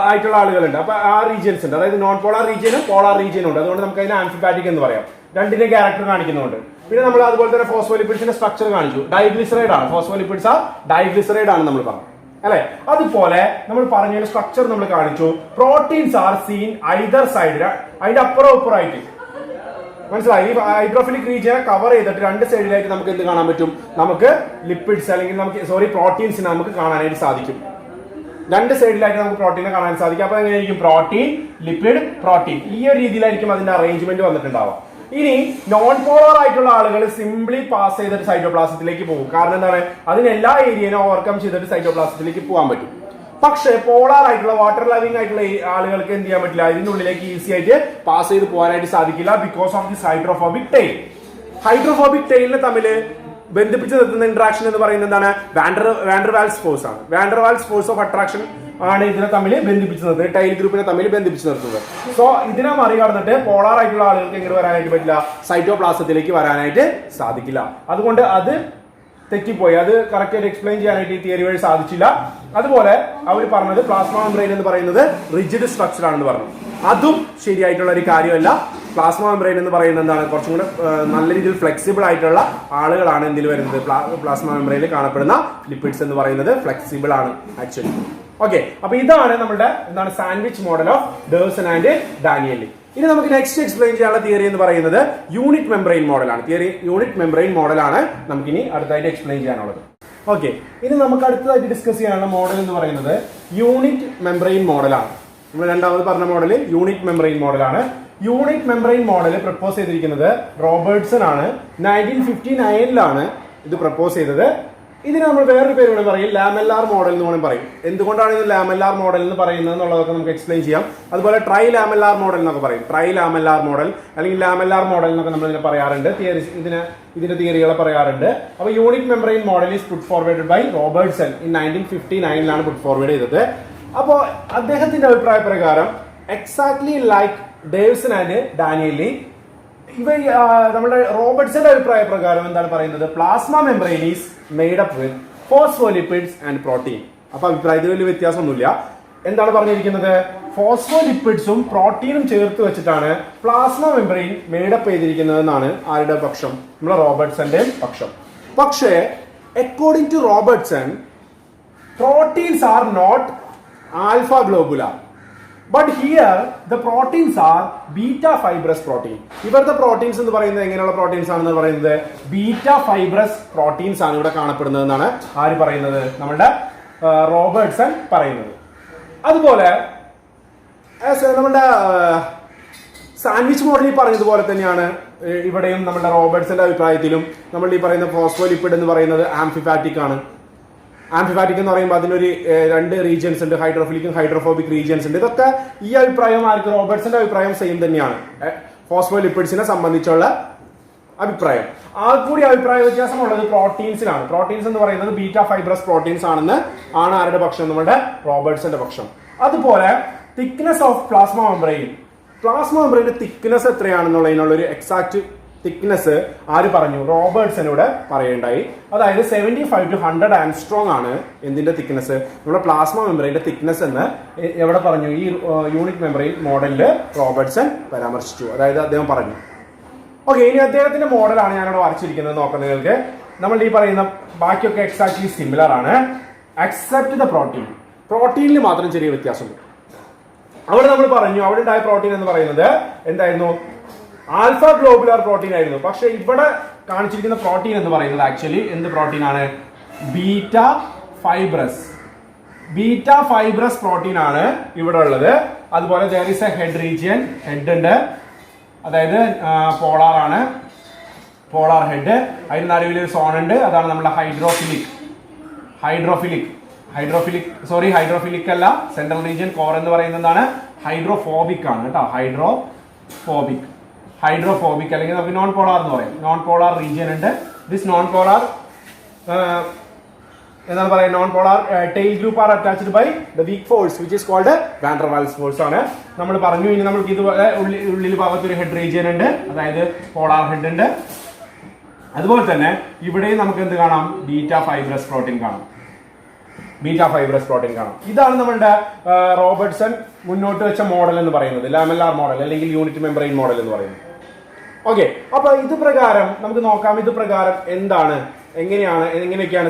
ആയിട്ടുള്ള ആളുകളുണ്ട്. അപ്പൊ ആ റീജിയൻസ് ഉണ്ട്, അതായത് നോൺ പോളാർ റീജിയനും പോളാർ റീജിയനും ഉണ്ട്. അതുകൊണ്ട് നമുക്ക് അതിന് ആംഫിപാറ്റിക് എന്ന് പറയാം. രണ്ടിന്റെ ക്യാരക്ടർ കാണിക്കുന്നുണ്ട്. പിന്നെ നമ്മൾ അതുപോലെ തന്നെ ഫോസ്ഫോലിപ്പിഡ്സിന്റെ സ്ട്രക്ചർ കാണിച്ചു. ഡൈഗ്ലിസറൈഡ് ആണ്. ഫോസ്ഫോലിപ്പിഡ്സ് ആ ഡൈഗ്ലിസറൈഡ് ആണ് നമ്മൾ പറഞ്ഞു, അല്ലെ? അതുപോലെ നമ്മൾ പറഞ്ഞ സ്ട്രക്ചർ നമ്മൾ കാണിച്ചു. Proteins are seen either side, അതിന്റെ അപ്പുറം ഇപ്പുറമായിട്ട്. മനസ്സിലായി? ഈ ഹൈഡ്രോഫിലിക് റീജിയനെ കവർ ചെയ്തിട്ട് രണ്ട് സൈഡിലായിട്ട് നമുക്ക് എന്ത് കാണാൻ പറ്റും? നമുക്ക് ലിപ്പിഡ്സ് അല്ലെങ്കിൽ പ്രോട്ടീൻസിനെ നമുക്ക് കാണാനായിട്ട് സാധിക്കും. രണ്ട് സൈഡിലായിട്ട് നമുക്ക് പ്രോട്ടീനെ കാണാൻ സാധിക്കും. അപ്പൊ എങ്ങനെയായിരിക്കും? Protein, lipid, protein. ഈ ഒരു രീതിയിലായിരിക്കും അതിന്റെ അറേഞ്ച്മെന്റ് വന്നിട്ടുണ്ടാവുക. ഇനി നോൺ പോളാർ ആയിട്ടുള്ള ആളുകൾ സിംപ്ലി പാസ് ചെയ്തിട്ട് സൈറ്റോപ്ലാസത്തിലേക്ക് പോകും. കാരണം എന്താണ്? അതിന് എല്ലാ ഏരിയനും ഓവർകം ചെയ്തിട്ട് സൈറ്റോപ്ലാസത്തിലേക്ക് പോകാൻ പറ്റും. പക്ഷേ പോളാർ ആയിട്ടുള്ള വാട്ടർ ലവിംഗ് ആയിട്ടുള്ള ആളുകൾക്ക് എന്ത് ചെയ്യാൻ പറ്റില്ല? ഇതിന്റെ ഉള്ളിലേക്ക് ഈസി ആയിട്ട് പാസ് ചെയ്ത് പോകാനായിട്ട് സാധിക്കില്ല. Because of this hydrophobic tail. Hydrophobic ടെയിലിനെ തമ്മിൽ ബന്ധിപ്പിച്ച് നിർത്തുന്ന ഇന്ററാക്ഷൻ എന്ന് പറയുന്നത് എന്താണ്? വാൻഡർവാൾസ് ഫോഴ്സ് ആണ്. വാൻഡർവാൾസ് ഫോഴ്സ് ഓഫ് അട്രാക്ഷൻ ആണ് ഇതിനെ തമ്മിൽ ബന്ധിപ്പിച്ച് നിർത്തുന്നത്, ടൈൽ ഗ്രൂപ്പിനെ തമ്മിൽ ബന്ധിപ്പിച്ച് നിർത്തുന്നത്. സോ ഇതിനെ മറികടന്നിട്ട് പോളാർ ആയിട്ടുള്ള ആളുകൾക്ക് എങ്ങനെ വരാനായിട്ട് പറ്റില്ല? സൈറ്റോപ്ലാസത്തിലേക്ക് വരാനായിട്ട് സാധിക്കില്ല. അതുകൊണ്ട് അത് തെറ്റിപ്പോയി. അത് കറക്റ്റ് ആയിട്ട് എക്സ്പ്ലെയിൻ ചെയ്യാനായിട്ട് ഈ തിയറി വഴി സാധിച്ചില്ല. അതുപോലെ അവർ പറഞ്ഞത് പ്ലാസ്മ മെംബ്രെയിൻ എന്ന് പറയുന്നത് റിജിഡ് സ്ട്രക്ചർ ആണെന്ന് പറഞ്ഞു. അതും ശരിയായിട്ടുള്ള ഒരു കാര്യമല്ല. പ്ലാസ്മ മെംബ്രെയിൻ എന്ന് പറയുന്നത് എന്താണ്, കുറച്ചും കൂടെ നല്ല രീതിയിൽ ഫ്ലെക്സിബിൾ ആയിട്ടുള്ള ആളുകളാണ് എന്തിൽ വരുന്നത്, പ്ലാസ്മ മെംബ്രെയിനിൽ കാണപ്പെടുന്ന ലിപ്പിഡ്സ് എന്ന് പറയുന്നത് ഫ്ലെക്സിബിൾ ആണ് ആക്ച്വലി. ഓക്കെ, അപ്പൊ ഇതാണ് നമ്മുടെ എന്താണ് sandwich model of Davson and Danielli. ഇനി നമുക്ക് നെക്സ്റ്റ് എക്സ്പ്ലെയിൻ ചെയ്യാനുള്ള തിയറി എന്ന് പറയുന്നത് യൂണിറ്റ് മെംബ്രെയിൻ മോഡലാണ്. തിയറി യൂണിറ്റ് മെംബ്രെയിൻ മോഡലാണ് നമുക്കിനി അടുത്തായിട്ട് എക്സ്പ്ലെയിൻ ചെയ്യാനുള്ളത്. ഓക്കെ, ഇനി നമുക്ക് അടുത്തതായിട്ട് ഡിസ്കസ് ചെയ്യാനുള്ള മോഡൽ എന്ന് പറയുന്നത് യൂണിറ്റ് മെംബ്രെയിൻ മോഡലാണ്. നമ്മൾ രണ്ടാമത് പറഞ്ഞ മോഡൽ യൂണിറ്റ് മെംബ്രെയിൻ മോഡലാണ്. യൂണിറ്റ് മെംബ്രെയിൻ മോഡൽ പ്രപ്പോസ് ചെയ്തിരിക്കുന്നത് റോബർട്ട്സൺ ആണ്. 1959 ഇത് പ്രപ്പോസ് ചെയ്തത്. ഇതിന് നമ്മൾ വേറൊരു പേര് വേണമെങ്കിൽ പറയും, ലാമെല്ലാർ മോഡൽ എന്ന് വേണമെങ്കിൽ പറയും. എന്തുകൊണ്ടാണ് ഇത് ലാമെല്ലാർ മോഡൽ എന്ന് പറയുന്നത് എന്നുള്ളതൊക്കെ നമുക്ക് എക്സ്പ്ലെയിൻ ചെയ്യാം. അതുപോലെ ട്രൈ ലാമെല്ലാർ മോഡൽ എന്നൊക്കെ പറയും. ട്രൈ ലാമെല്ലാർ മോഡൽ അല്ലെങ്കിൽ ലാമെല്ലാർ മോഡൽ എന്നൊക്കെ നമ്മൾ ഇതിനെ പറയാറുണ്ട്. ഇതിന്റെ തിയറികളെ പറയാറുണ്ട്. അപ്പോൾ unit membrane model is put forward by Robertson in 1959 put forward ചെയ്തത്. അപ്പോൾ അദ്ദേഹത്തിന്റെ അഭിപ്രായ പ്രകാരം exactly like Davson and Danielli, നമ്മുടെ റോബർട്ട്സന്റെ അഭിപ്രായ പ്രകാരം എന്താണ് പറയുന്നത്, plasma membrane is made up with phospholipids and protein. അപ്പൊ അഭിപ്രായത്തിൽ വലിയ വ്യത്യാസമൊന്നുമില്ല. എന്താണ് പറഞ്ഞിരിക്കുന്നത്, ഫോസ്ഫോലിപ്പിഡ്സും പ്രോട്ടീനും ചേർത്ത് വെച്ചിട്ടാണ് പ്ലാസ്മ മെംബ്രെയിൻ മെയ്ഡപ്പ് ചെയ്തിരിക്കുന്നത് എന്നാണ് ആരുടെ പക്ഷം, നമ്മുടെ റോബർട്ട്സന്റെ പക്ഷം. പക്ഷേ according to Robertson, proteins are not alpha globular, but here the proteins are beta fibrous protein. ഇവിടുത്തെ പ്രോട്ടീൻസ് എന്ന് പറയുന്നത് എങ്ങനെയുള്ള പ്രോട്ടീൻസ് ആണെന്ന് പറയുന്നത് ബീറ്റ ഫൈബ്രസ് പ്രോട്ടീൻസ് ആണ് ഇവിടെ കാണപ്പെടുന്നത് എന്നാണ് ആര് പറയുന്നത്, നമ്മുടെ റോബർട്ട്സൺ പറയുന്നത്. അതുപോലെ നമ്മുടെ സാൻഡ്വിച്ച് മോഡലിൽ പറഞ്ഞതുപോലെ തന്നെയാണ് ഇവിടെയും നമ്മുടെ റോബർട്ട്സന്റെ അഭിപ്രായത്തിലും നമ്മൾ ഈ പറയുന്ന ഫോസ്ഫോലിപ്പിഡ് എന്ന് പറയുന്നത് ആംഫിഫാറ്റിക് ആണ്. ആംഫിഫാറ്റിക് എന്ന് പറയുമ്പോൾ അതിനൊരു രണ്ട് റീജിയൻസ് ഉണ്ട്, ഹൈഡ്രോഫിലിക്കും ഹൈഡ്രോഫോബിക് റീജിയൻസ് ഉണ്ട്. ഇതൊക്കെ ഈ അഭിപ്രായം ആർക്ക്, റോബർട്ട്സന്റെ അഭിപ്രായം സെയിം തന്നെയാണ്. ഫോസ്ഫോലിപ്പിഡ്സിനെ സംബന്ധിച്ചുള്ള അഭിപ്രായം. ആ കൂടി അഭിപ്രായ വ്യത്യാസമുള്ളത് പ്രോട്ടീൻസിനാണ്. പ്രോട്ടീൻസ് എന്ന് പറയുന്നത് ബീറ്റ ഫൈബ്രസ് പ്രോട്ടീൻസ് ആണ് ആരുടെ പക്ഷം, നമ്മുടെ റോബർട്ട്സന്റെ പക്ഷം. അതുപോലെ തിക്നെസ് ഓഫ് പ്ലാസ്മ മെംബ്രെയിന്റെ തിക്നെസ് എത്രയാണെന്നുള്ളതിനുള്ള ഒരു എക്സാക്ട് തിക്നെസ് ആര് പറഞ്ഞു, റോബർട്ട്സനോട് പറയേണ്ടായി. അതായത് 75 to 100 ആംസ്ട്രോങ് ആണ് എന്തിന്റെ തിക്നെസ്, നമ്മുടെ പ്ലാസ്മ മെംബ്രെയിന്റെ തിക്നെസ് എന്ന് എവിടെ പറഞ്ഞു, ഈ യൂണിറ്റ് മെംബ്രെയിൻ മോഡലില് റോബർട്ട്സൺ പരാമർശിച്ചു, അതായത് അദ്ദേഹം പറഞ്ഞു. ഓക്കെ, ഇനി അദ്ദേഹത്തിന്റെ മോഡലാണ് ഞാനിവിടെ വരച്ചിരിക്കുന്നത്. നോക്കാം നിങ്ങൾക്ക്, നമ്മൾ ഈ പറയുന്ന ബാക്കിയൊക്കെ എക്സാക്ട്ലി സിമിലർ ആണ് എക്സെപ്റ്റ് ദ പ്രോട്ടീനിൽ മാത്രം ചെറിയ വ്യത്യാസമുണ്ട്. അവിടെ നമ്മൾ പറഞ്ഞു, അവിടെ ഉണ്ടായ പ്രോട്ടീൻ എന്ന് പറയുന്നത് എന്തായിരുന്നു, ആൽഫ ഗ്ലോബുലാർ പ്രോട്ടീൻ ആയിരുന്നു. പക്ഷെ ഇവിടെ കാണിച്ചിരിക്കുന്ന പ്രോട്ടീൻ എന്ന് പറയുന്നത് ആക്ച്വലി എന്ത് പ്രോട്ടീൻ ആണ്, ബീറ്റ ഫൈബ്രസ് പ്രോട്ടീൻ ആണ് ഇവിടെ ഉള്ളത്. അതുപോലെ there is a head region, head ഉണ്ട്, അതായത് പോളാർ ആണ്, പോളാർ ഹെഡ്. അതിന് നടുവിൽ ഒരു സോൺ ഉണ്ട്, അതാണ് നമ്മുടെ ഹൈഡ്രോഫിലിക് അല്ല, സെൻട്രൽ റീജിയൻ കോർ എന്ന് പറയുന്നതാണ് ഹൈഡ്രോഫോബിക് ആണ് കേട്ടോ, ഹൈഡ്രോഫോബിക് അല്ലെങ്കിൽ നമുക്ക് നോൺ പോളാർ എന്ന് പറയും. നോൺ പോളാർ റീജിയൻ ഉണ്ട്. ദിസ് നോൺ പോളാർ എന്താണ് പറയുക, non polar tail group are attached by the weak force which is called van der Waals force ആണ് നമ്മൾ പറഞ്ഞു. ഇനി നമുക്ക് ഇതുപോലെ ഉള്ളിൽ ഭാഗത്തൊരു ഹെഡ് റീജിയൻ ഉണ്ട്, അതായത് പോളാർ ഹെഡ് ഉണ്ട്. അതുപോലെ തന്നെ ഇവിടെയും നമുക്ക് എന്ത് കാണാം, ബീറ്റ ഫൈബ്രസ് പ്രോട്ടീൻ കാണാം. ഇതാണ് നമ്മളുടെ റോബർട്ട്സൺ മുന്നോട്ട് വെച്ച മോഡൽ എന്ന് പറയുന്നത്, ലാമെല്ലാർ മോഡൽ അല്ലെങ്കിൽ യൂണിറ്റ് മെംബ്രെയിൻ മോഡൽ എന്ന് പറയുന്നത്. ഓക്കെ, അപ്പൊ ഇത് പ്രകാരം നമുക്ക് നോക്കാം, ഇത് പ്രകാരം എന്താണ്, എങ്ങനെയൊക്കെയാണ്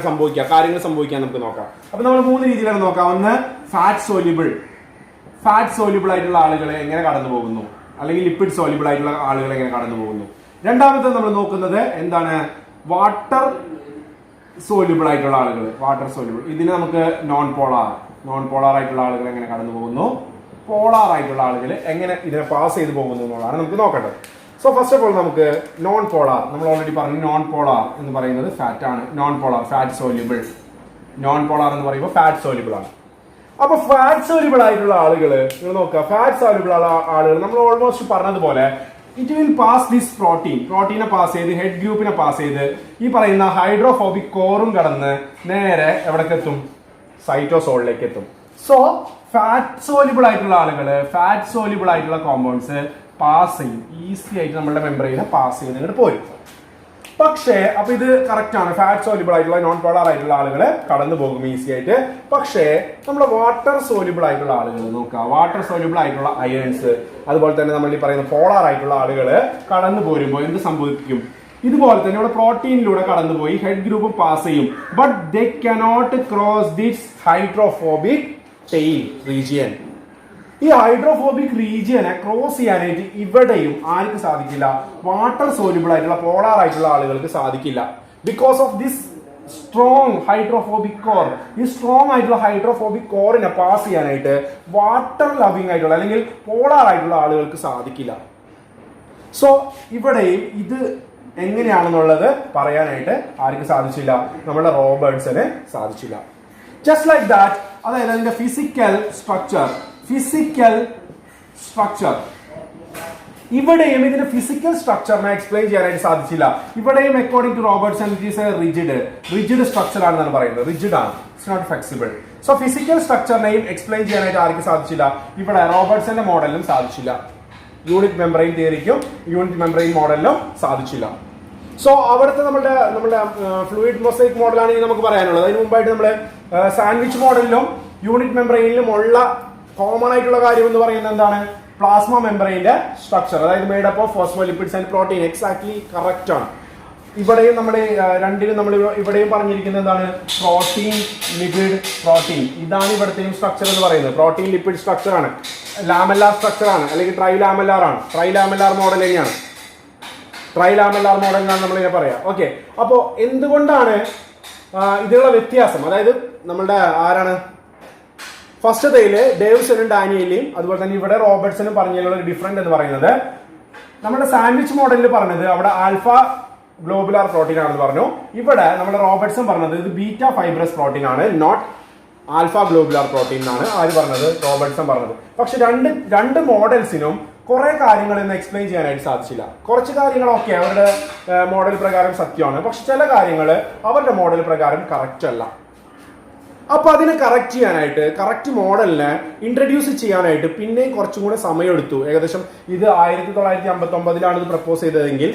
കാര്യങ്ങൾ സംഭവിക്കാൻ നമുക്ക് നോക്കാം. അപ്പൊ നമ്മൾ 3 രീതിയിലാണ് നോക്കാം. ഒന്ന് ഫാറ്റ് സോല്യൂബിൾ ആയിട്ടുള്ള ആളുകളെ എങ്ങനെ കടന്നു പോകുന്നു, അല്ലെങ്കിൽ ലിപ്പിഡ് സോല്യൂബിൾ ആയിട്ടുള്ള ആളുകളെ എങ്ങനെ കടന്നു പോകുന്നു. രണ്ടാമത്തെ നമ്മൾ നോക്കുന്നത് എന്താണ്, വാട്ടർ സോല്യൂബിൾ ആയിട്ടുള്ള ആളുകൾ, ഇതിന് നമുക്ക് നോൺ പോളാർ ആയിട്ടുള്ള ആളുകൾ എങ്ങനെ കടന്നു പോകുന്നു, പോളാർ ആയിട്ടുള്ള ആളുകൾ എങ്ങനെ ഇതിനെ പാസ് ചെയ്ത് പോകുന്നു എന്നുള്ളതാണ് നമുക്ക് നോക്കേണ്ടത്. സോ ഫസ്റ്റ് ഓഫ് ഓൾ നമുക്ക് നോൺ പോളാർ, നമ്മൾ ഓൾറെഡി പറഞ്ഞു, നോൺ പോളാർ എന്ന് പറയുന്നത് ഫാറ്റ് ആണ്. ഫാറ്റ് സോല്യൂബിൾ എന്ന് പറയുമ്പോൾ ഫാറ്റ് സോല്യൂബിൾ ആണ്. അപ്പൊ ഫാറ്റ് സോല്യൂബിൾ ആയിട്ടുള്ള ആളുകൾ നിങ്ങൾ നോക്കുക, ഫാറ്റ് സോല്യൂബിൾ ആളുകൾ നമ്മൾ ഓൾമോസ്റ്റ് പറഞ്ഞതുപോലെ ഇറ്റ് വിൽ പാസ് ദിസ് പ്രോട്ടീനെ പാസ് ചെയ്ത്, ഹെഡ് ഗ്രൂപ്പിനെ പാസ് ചെയ്ത്, ഈ പറയുന്ന ഹൈഡ്രോഫോബിക് കോറും കടന്ന് നേരെ എവിടേക്ക് എത്തും, സൈറ്റോസോളിലേക്ക് എത്തും. സോ ഫാറ്റ് സോല്യൂബിൾ ആയിട്ടുള്ള കോമ്പൗണ്ട്സ് പാസ് ചെയ്യും, ഈസി ആയിട്ട് നമ്മുടെ മെംബ്രെയിനെ പാസ് ചെയ്ത് ഇങ്ങോട്ട് പോരും. പക്ഷേ അപ്പൊ ഇത് കറക്റ്റ് ആണ്, ഫാറ്റ് സോലിബിൾ ആയിട്ടുള്ള നോൺ പോളാർ ആയിട്ടുള്ള ആളുകൾ കടന്നു പോകും ഈസി ആയിട്ട്. പക്ഷേ നമ്മുടെ വാട്ടർ സോലിബിൾ ആയിട്ടുള്ള ആളുകൾ നോക്കുക, വാട്ടർ സോലിബിൾ ആയിട്ടുള്ള അയൺസ് അതുപോലെ തന്നെ നമ്മൾ ഈ പറയുന്ന പോളാർ ആയിട്ടുള്ള ആളുകൾ കടന്നു പോരുമ്പോൾ എന്ത് സംഭവിക്കും? ഇതുപോലെ തന്നെ ഇവിടെ പ്രോട്ടീനിലൂടെ കടന്നുപോയി ഹെഡ് ഗ്രൂപ്പ് പാസ് ചെയ്യും. But they cannot cross this hydrophobic tail region. ഈ ഹൈഡ്രോഫോബിക് റീജിയനെ ക്രോസ് ചെയ്യാനായിട്ട് ഇവിടെയും ആർക്ക് സാധിക്കില്ല? വാട്ടർ സോല്യൂബിൾ ആയിട്ടുള്ള പോളാർ ആയിട്ടുള്ള ആളുകൾക്ക് സാധിക്കില്ല. Because of this strong hydrophobic core. ഈ സ്ട്രോങ് ആയിട്ടുള്ള ഹൈഡ്രോഫോബിക് കോറിനെ പാസ് ചെയ്യാനായിട്ട് വാട്ടർ ലവിങ് ആയിട്ടുള്ള അല്ലെങ്കിൽ പോളാർ ആയിട്ടുള്ള ആളുകൾക്ക് സാധിക്കില്ല. സോ ഇവിടെയും ഇത് എങ്ങനെയാണെന്നുള്ളത് പറയാനായിട്ട് ആർക്ക് സാധിച്ചില്ല? നമ്മുടെ റോബർട്ട്സിന് സാധിച്ചില്ല. Just like that. അതായത് അതിന്റെ ഫിസിക്കൽ സ്ട്രക്ചർ ഇവിടെയും ഇതിന്റെ ഫിസിക്കൽ സ്ട്രക്ചറിനെ എക്സ്പ്ലെയിൻ ചെയ്യാനായിട്ട് സാധിച്ചില്ല. ഇവിടെയും according to Robertson it is a rigid structure ആണെന്നാണ് പറയുന്നത്. റിജിഡ് ആണ്, it's not flexible. So physical സ്ട്രക്ചറിനെയും എക്സ്പ്ലെയിൻ ചെയ്യാനായിട്ട് ആർക്ക് സാധിച്ചില്ല? ഇവിടെ റോബർട്ട്സന്റെ മോഡലിനും സാധിച്ചില്ല. യൂണിറ്റ് മെംബ്രെയിൻ തിയറിക്കും യൂണിറ്റ് മെംബ്രെയിൻ മോഡലിനും സാധിച്ചില്ല. സോ അവിടുത്തെ നമ്മുടെ ഫ്ലൂയിഡ് മൊസൈക് മോഡലാണ് ഇനി നമുക്ക് പറയാനുള്ളത്. അതിന് മുമ്പായിട്ട് നമ്മുടെ സാൻഡ്വിച്ച് മോഡലിലും യൂണിറ്റ് മെംബ്രെയിനിലും ഉള്ള കോമൺ ആയിട്ടുള്ള കാര്യം എന്ന് പറയുന്നത് എന്താണ്? പ്ലാസ്മ മെംബ്രെയിന്റെ സ്ട്രക്ചർ, അതായത് made up of phospholipids and protein. Exactly correct ആണ്. ഇവിടെയും നമ്മുടെ രണ്ടിനും നമ്മൾ ഇവിടെയും പറഞ്ഞിരിക്കുന്നത് എന്താണ്? Protein, lipid, protein. ഇതാണ് ഇവിടത്തെയും സ്ട്രക്ചർ എന്ന് പറയുന്നത്. പ്രോട്ടീൻ ലിപിഡ് സ്ട്രക്ചർ ആണ്, ലാമെല്ലാർ സ്ട്രക്ചർ ആണ്, അല്ലെങ്കിൽ ട്രൈലാമെല്ലാർ ആണ്. ട്രൈലാമെല്ലാർ മോഡൽ തന്നെയാണ്, ട്രൈലാമെല്ലാർ മോഡൽ എന്നാണ് നമ്മൾ ഇങ്ങനെ പറയാം. ഓക്കെ, അപ്പോ എന്തുകൊണ്ടാണ് ഇതിലുള്ള വ്യത്യാസം? അതായത് നമ്മളുടെ ആരാണ് ഫസ്റ്റത്തേല് ഡേവ്സണും ഡാനിയലും അതുപോലെ തന്നെ ഇവിടെ റോബർട്ട്സണും പറഞ്ഞതിലുള്ള ഡിഫറൻറ്റ് എന്ന് പറയുന്നത്, നമ്മുടെ സാൻഡ്വിച്ച് മോഡലിൽ പറഞ്ഞത് അവിടെ ആൽഫ ഗ്ലോബുലാർ പ്രോട്ടീൻ ആണെന്ന് പറഞ്ഞു. ഇവിടെ നമ്മുടെ റോബർട്ട്സൺ പറഞ്ഞത് ഇത് ബീറ്റ ഫൈബ്രസ് പ്രോട്ടീൻ ആണ്, നോട്ട് ആൽഫ ഗ്ലോബുലാർ പ്രോട്ടീൻ എന്നാണ് ആര് പറഞ്ഞത്? റോബർട്ട്സൺ പറഞ്ഞത്. പക്ഷെ രണ്ട് മോഡൽസിനും കുറെ കാര്യങ്ങളൊന്നും എക്സ്പ്ലെയിൻ ചെയ്യാനായിട്ട് സാധിച്ചില്ല. കുറച്ച് കാര്യങ്ങളൊക്കെ അവരുടെ മോഡൽ പ്രകാരം സത്യമാണ്, പക്ഷെ ചില കാര്യങ്ങൾ അവരുടെ മോഡൽ പ്രകാരം കറക്റ്റ് അല്ല. അപ്പൊ അതിനെ കറക്റ്റ് ചെയ്യാനായിട്ട്, കറക്റ്റ് മോഡലിനെ ഇൻട്രൊഡ്യൂസ് ചെയ്യാനായിട്ട് പിന്നെയും കുറച്ചും കൂടെ സമയമെടുത്തു. ഏകദേശം ഇത് 1959 ഇത് പ്രപ്പോസ് ചെയ്തതെങ്കിൽ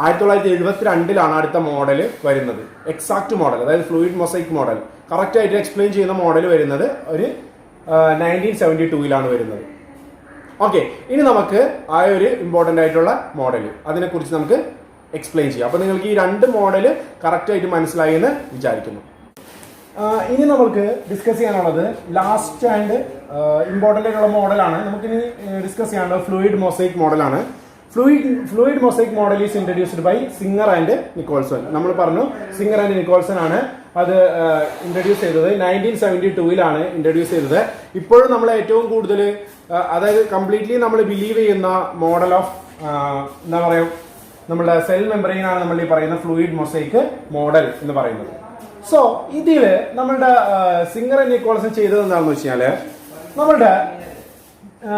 1972 അടുത്ത മോഡൽ വരുന്നത്. എക്സാക്ട് മോഡൽ, അതായത് ഫ്ലൂയിഡ് മൊസൈക് മോഡൽ കറക്റ്റ് ആയിട്ട് എക്സ്പ്ലെയിൻ ചെയ്യുന്ന മോഡൽ വരുന്നത് ഒരു 1972 വരുന്നത്. ഓക്കെ, ഇനി നമുക്ക് ആ ഒരു ഇമ്പോർട്ടന്റ് ആയിട്ടുള്ള മോഡൽ അതിനെക്കുറിച്ച് നമുക്ക് എക്സ്പ്ലെയിൻ ചെയ്യാം. അപ്പൊ നിങ്ങൾക്ക് ഈ രണ്ട് മോഡൽ കറക്റ്റ് ആയിട്ട് മനസ്സിലായി എന്ന് വിചാരിക്കുന്നു. ഇനി നമുക്ക് ഡിസ്കസ് ചെയ്യാനുള്ളത് ലാസ്റ്റ് ആൻഡ് ഇമ്പോർട്ടന്റ് ആയിട്ടുള്ള മോഡലാണ്. നമുക്കിനി ഡിസ്കസ് ചെയ്യാനുള്ളത് ഫ്ലൂയിഡ് മൊസൈക് മോഡലാണ്. Fluid mosaic model is introduced by Singer and Nicolson. നമ്മൾ പറഞ്ഞു സിംഗർ ആൻഡ് നിക്കോൾസൺ ആണ് അത് ഇൻട്രൊഡ്യൂസ് ചെയ്തത്. 1972 ഇൻട്രൊഡ്യൂസ് ചെയ്തത്. ഇപ്പോഴും നമ്മൾ ഏറ്റവും കൂടുതൽ അതായത് കംപ്ലീറ്റ്ലി നമ്മൾ ബിലീവ് ചെയ്യുന്ന മോഡൽ ഓഫ് എന്താ പറയുക, നമ്മുടെ സെൽ മെംബ്രെയിൻ ആണ് നമ്മൾ ഈ പറയുന്ന ഫ്ലൂയിഡ് മൊസൈക് മോഡൽ എന്ന് പറയുന്നത്. സോ ഇതില് നമ്മളുടെ സിംഗർ ആൻഡ് നിക്കോൾസൺ ചെയ്തത് എന്താണെന്ന് വെച്ചാല്, നമ്മളുടെ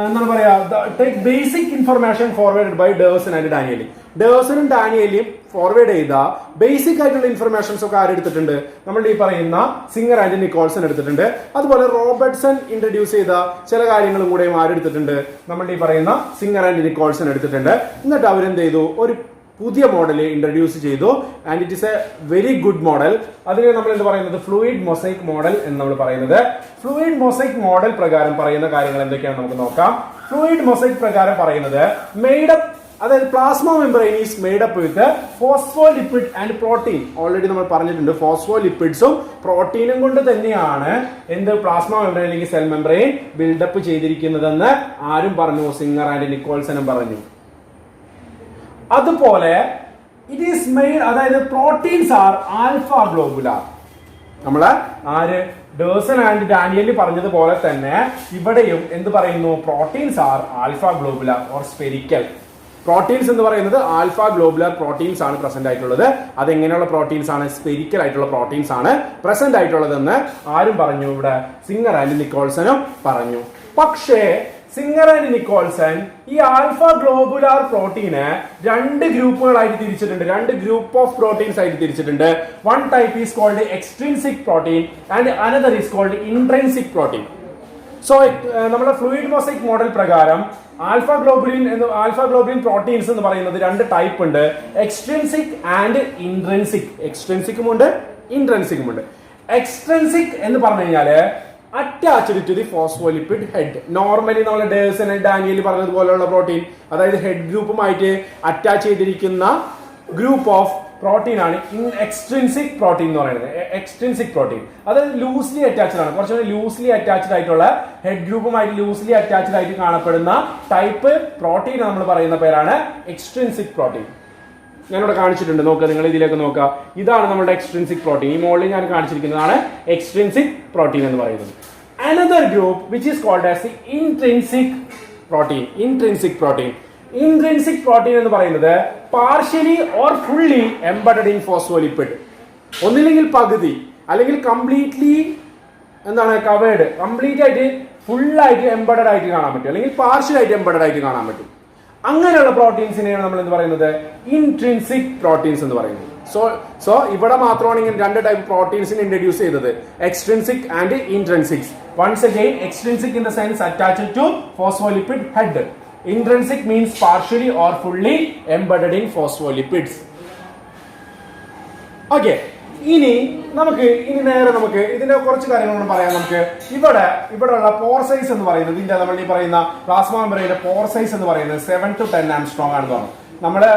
എന്താണ് പറയാ, take basic information forward by Davson and Danielli. ഡേവ്സണും ഡാനിയലിയും ഫോർവേഡ് ചെയ്ത ബേസിക് ആയിട്ടുള്ള ഇൻഫർമേഷൻസ് ഒക്കെ ആരെടുത്തിട്ടുണ്ട്? നമ്മളുടെ ഈ പറയുന്ന സിംഗർ ആൻഡ് നിക്കോൾസൺ എടുത്തിട്ടുണ്ട്. അതുപോലെ റോബർട്ട്സൺ ഇൻട്രൊഡ്യൂസ് ചെയ്ത ചില കാര്യങ്ങളും കൂടെയും ആരെടുത്തിട്ടുണ്ട്? നമ്മളുടെ ഈ പറയുന്ന സിംഗർ ആൻഡ് നിക്കോൾസൺ എടുത്തിട്ടുണ്ട്. എന്നിട്ട് അവരെന്ത് ചെയ്തു? ഒരു പുതിയ മോഡൽ ഇൻട്രൊഡ്യൂസ് ചെയ്തു. And it is A very good model. അതിനെ നമ്മൾ എന്ത് പറയുന്നത്? ഫ്ലൂയിഡ് മൊസൈക് മോഡൽ എന്ന് നമ്മൾ പറയുന്നത്. ഫ്ലൂയിഡ് മൊസൈക് മോഡൽ പ്രകാരം പറയുന്ന കാര്യങ്ങൾ എന്തൊക്കെയാണ് നമുക്ക് നോക്കാം. ഫ്ലൂയിഡ് മൊസൈക് പ്രകാരം പറയുന്നത് മെയ്ഡപ്പ്, അതായത് plasma membrane is made up with phospholipid and protein. Already നമ്മൾ പറഞ്ഞിട്ടുണ്ട്, ഫോസ്ഫോലിപ്പിഡ്സും പ്രോട്ടീനും കൊണ്ട് തന്നെയാണ് എന്ത് പ്ലാസ്മ മെംബ്രെയിൻ അല്ലെങ്കിൽ സെൽ മെംബ്രെയിൻ ബിൽഡപ്പ് ചെയ്തിരിക്കുന്നതെന്ന് ആരും പറഞ്ഞു? സിംഗർ ആൻഡ് നിക്കോൾസണും പറഞ്ഞു. അതുപോലെ ഇറ്റ് ഈസ് മെയ്ഡ്, അതായത് പ്രോട്ടീൻസ് ആർ ആൽഫ ഗ്ലോബുലാർ. നമ്മള് ആര് ഡേഴ്സൺ ആൻഡ് ഡാനിയലി പറഞ്ഞതുപോലെ തന്നെ ഇവിടെയും എന്ത് പറയുന്നു? Proteins are alpha globular or spherical. Proteins എന്ന് പറയുന്നത് ആൽഫ ഗ്ലോബുലാർ പ്രോട്ടീൻസ് ആണ് പ്രസന്റ് ആയിട്ടുള്ളത്. അതെങ്ങനെയുള്ള പ്രോട്ടീൻസ് ആണ്? സ്പെരിക്കൽ ആയിട്ടുള്ള പ്രോട്ടീൻസ് ആണ് പ്രസന്റ് ആയിട്ടുള്ളതെന്ന് ആരും പറഞ്ഞു? ഇവിടെ സിംഗർ ആൻഡ് നിക്കോൾസണും പറഞ്ഞു. പക്ഷേ സിംഗർ ആൻഡ് നിക്കോൾസൺ ഈ ആൽഫ ഗ്ലോബുലാർ പ്രോട്ടീന് രണ്ട് ഗ്രൂപ്പുകളായിട്ട് തിരിച്ചിട്ടുണ്ട്. രണ്ട് ഗ്രൂപ്പ് ഓഫ് പ്രോട്ടീൻസ് ആയിട്ട് തിരിച്ചിട്ടുണ്ട്. One type is called extrinsic protein and another is called intrinsic protein. So നമ്മുടെ ഫ്ലൂയിഡ് മൊസൈക് മോഡൽ പ്രകാരം ആൽഫ ഗ്ലോബുലിൻ പ്രോട്ടീൻസ് എന്ന് പറയുന്നത് രണ്ട് ടൈപ്പ് ഉണ്ട്, എക്സ്ട്രിൻസിക് ആൻഡ് ഇൻട്രിൻസിക്. എക്സ്ട്രിൻസിക്കും ഉണ്ട്, ഇൻട്രിൻസിക്കും ഉണ്ട്. എക്സ്ട്രിൻസിക് എന്ന് പറഞ്ഞു കഴിഞ്ഞാല് attached to the phospholipid head. Normally നമ്മൾ ഡേഴ്സൺ ഡാനിയൽ പറഞ്ഞതുപോലെയുള്ള പ്രോട്ടീൻ, അതായത് ഹെഡ് ഗ്രൂപ്പുമായിട്ട് അറ്റാച്ച് ചെയ്തിരിക്കുന്ന ഗ്രൂപ്പ് ഓഫ് പ്രോട്ടീൻ ആണ് എക്സ്ട്രിൻസിക് പ്രോട്ടീൻ എന്ന് പറയുന്നത്. എക്സ്ട്രിൻസിക് പ്രോട്ടീൻ അതായത് ലൂസ്ലി അറ്റാച്ച്ഡ് ആണ്, കുറച്ചുകൂടി ലൂസ്ലി അറ്റാച്ച്ഡ് ആയിട്ടുള്ള ഹെഡ് ഗ്രൂപ്പുമായിട്ട് ലൂസ്ലി അറ്റാച്ച്ഡ് ആയിട്ട് കാണപ്പെടുന്ന ടൈപ്പ് പ്രോട്ടീൻ നമ്മൾ പറയുന്ന പേരാണ് എക്സ്ട്രിൻസിക് പ്രോട്ടീൻ. ഞാനിവിടെ കാണിച്ചിട്ടുണ്ട്, നോക്കുക, നിങ്ങൾ ഇതിലേക്ക് നോക്കുക. ഇതാണ് നമ്മുടെ എക്സ്ട്രിൻസിക് പ്രോട്ടീൻ. ഈ മോളിൽ ഞാൻ കാണിച്ചിരിക്കുന്നതാണ് എക്സ്ട്രിൻസിക് പ്രോട്ടീൻ എന്ന് പറയുന്നത്. Another group which is called as intrinsic protein. Intrinsic protein എന്ന് പറയുന്നത് partially or fully embedded in phospholipid. ഒന്നില്ലെങ്കിൽ പകുതി അല്ലെങ്കിൽ കംപ്ലീറ്റ്ലി എന്താണ് കവേർഡ്, കംപ്ലീറ്റ് ആയിട്ട് ഫുള്ളായിട്ട് എംബഡഡ് ആയിട്ട് കാണാൻ പറ്റും, അല്ലെങ്കിൽ പാർഷ്യൽ ആയിട്ട് എംബഡഡ് ആയിട്ട് കാണാൻ പറ്റും. അങ്ങനെയുള്ള പ്രോട്ടീൻസിനെയാണ് നമ്മൾ എന്ത് പറയുന്നത്, ഇൻട്രിൻസിക് പ്രോട്ടീൻസ് എന്ന് പറയുന്നത്. സോ ഇവിടെ മാത്രമാണ് ഇങ്ങനെ രണ്ട് ടൈപ്പ് പ്രോട്ടീൻസിനെ ഇൻട്രൊഡ്യൂസ് ചെയ്തത്, extrinsic and intrinsic. Once again, extrinsic in the sense attached to phospholipid head. Intrinsic means partially or fully embedded in phospholipids. Okay. ഇനി നേരെ നമുക്ക് ഇതിന്റെ കുറച്ച് കാര്യങ്ങൾ പറയാം. നമുക്ക് ഇവിടെയുള്ള പോർ സൈസ് എന്ന് പറയുന്നത്, ഇതിന്റെ നമ്മൾ ഈ പറയുന്ന പ്ലാസ്മ മെംബ്രെയിന്റെ പോർ സൈസ് എന്ന് പറയുന്നത് 7 to 10 ആംസ്ട്രോങ് ആണെന്ന് പറഞ്ഞു. നമ്മുടെ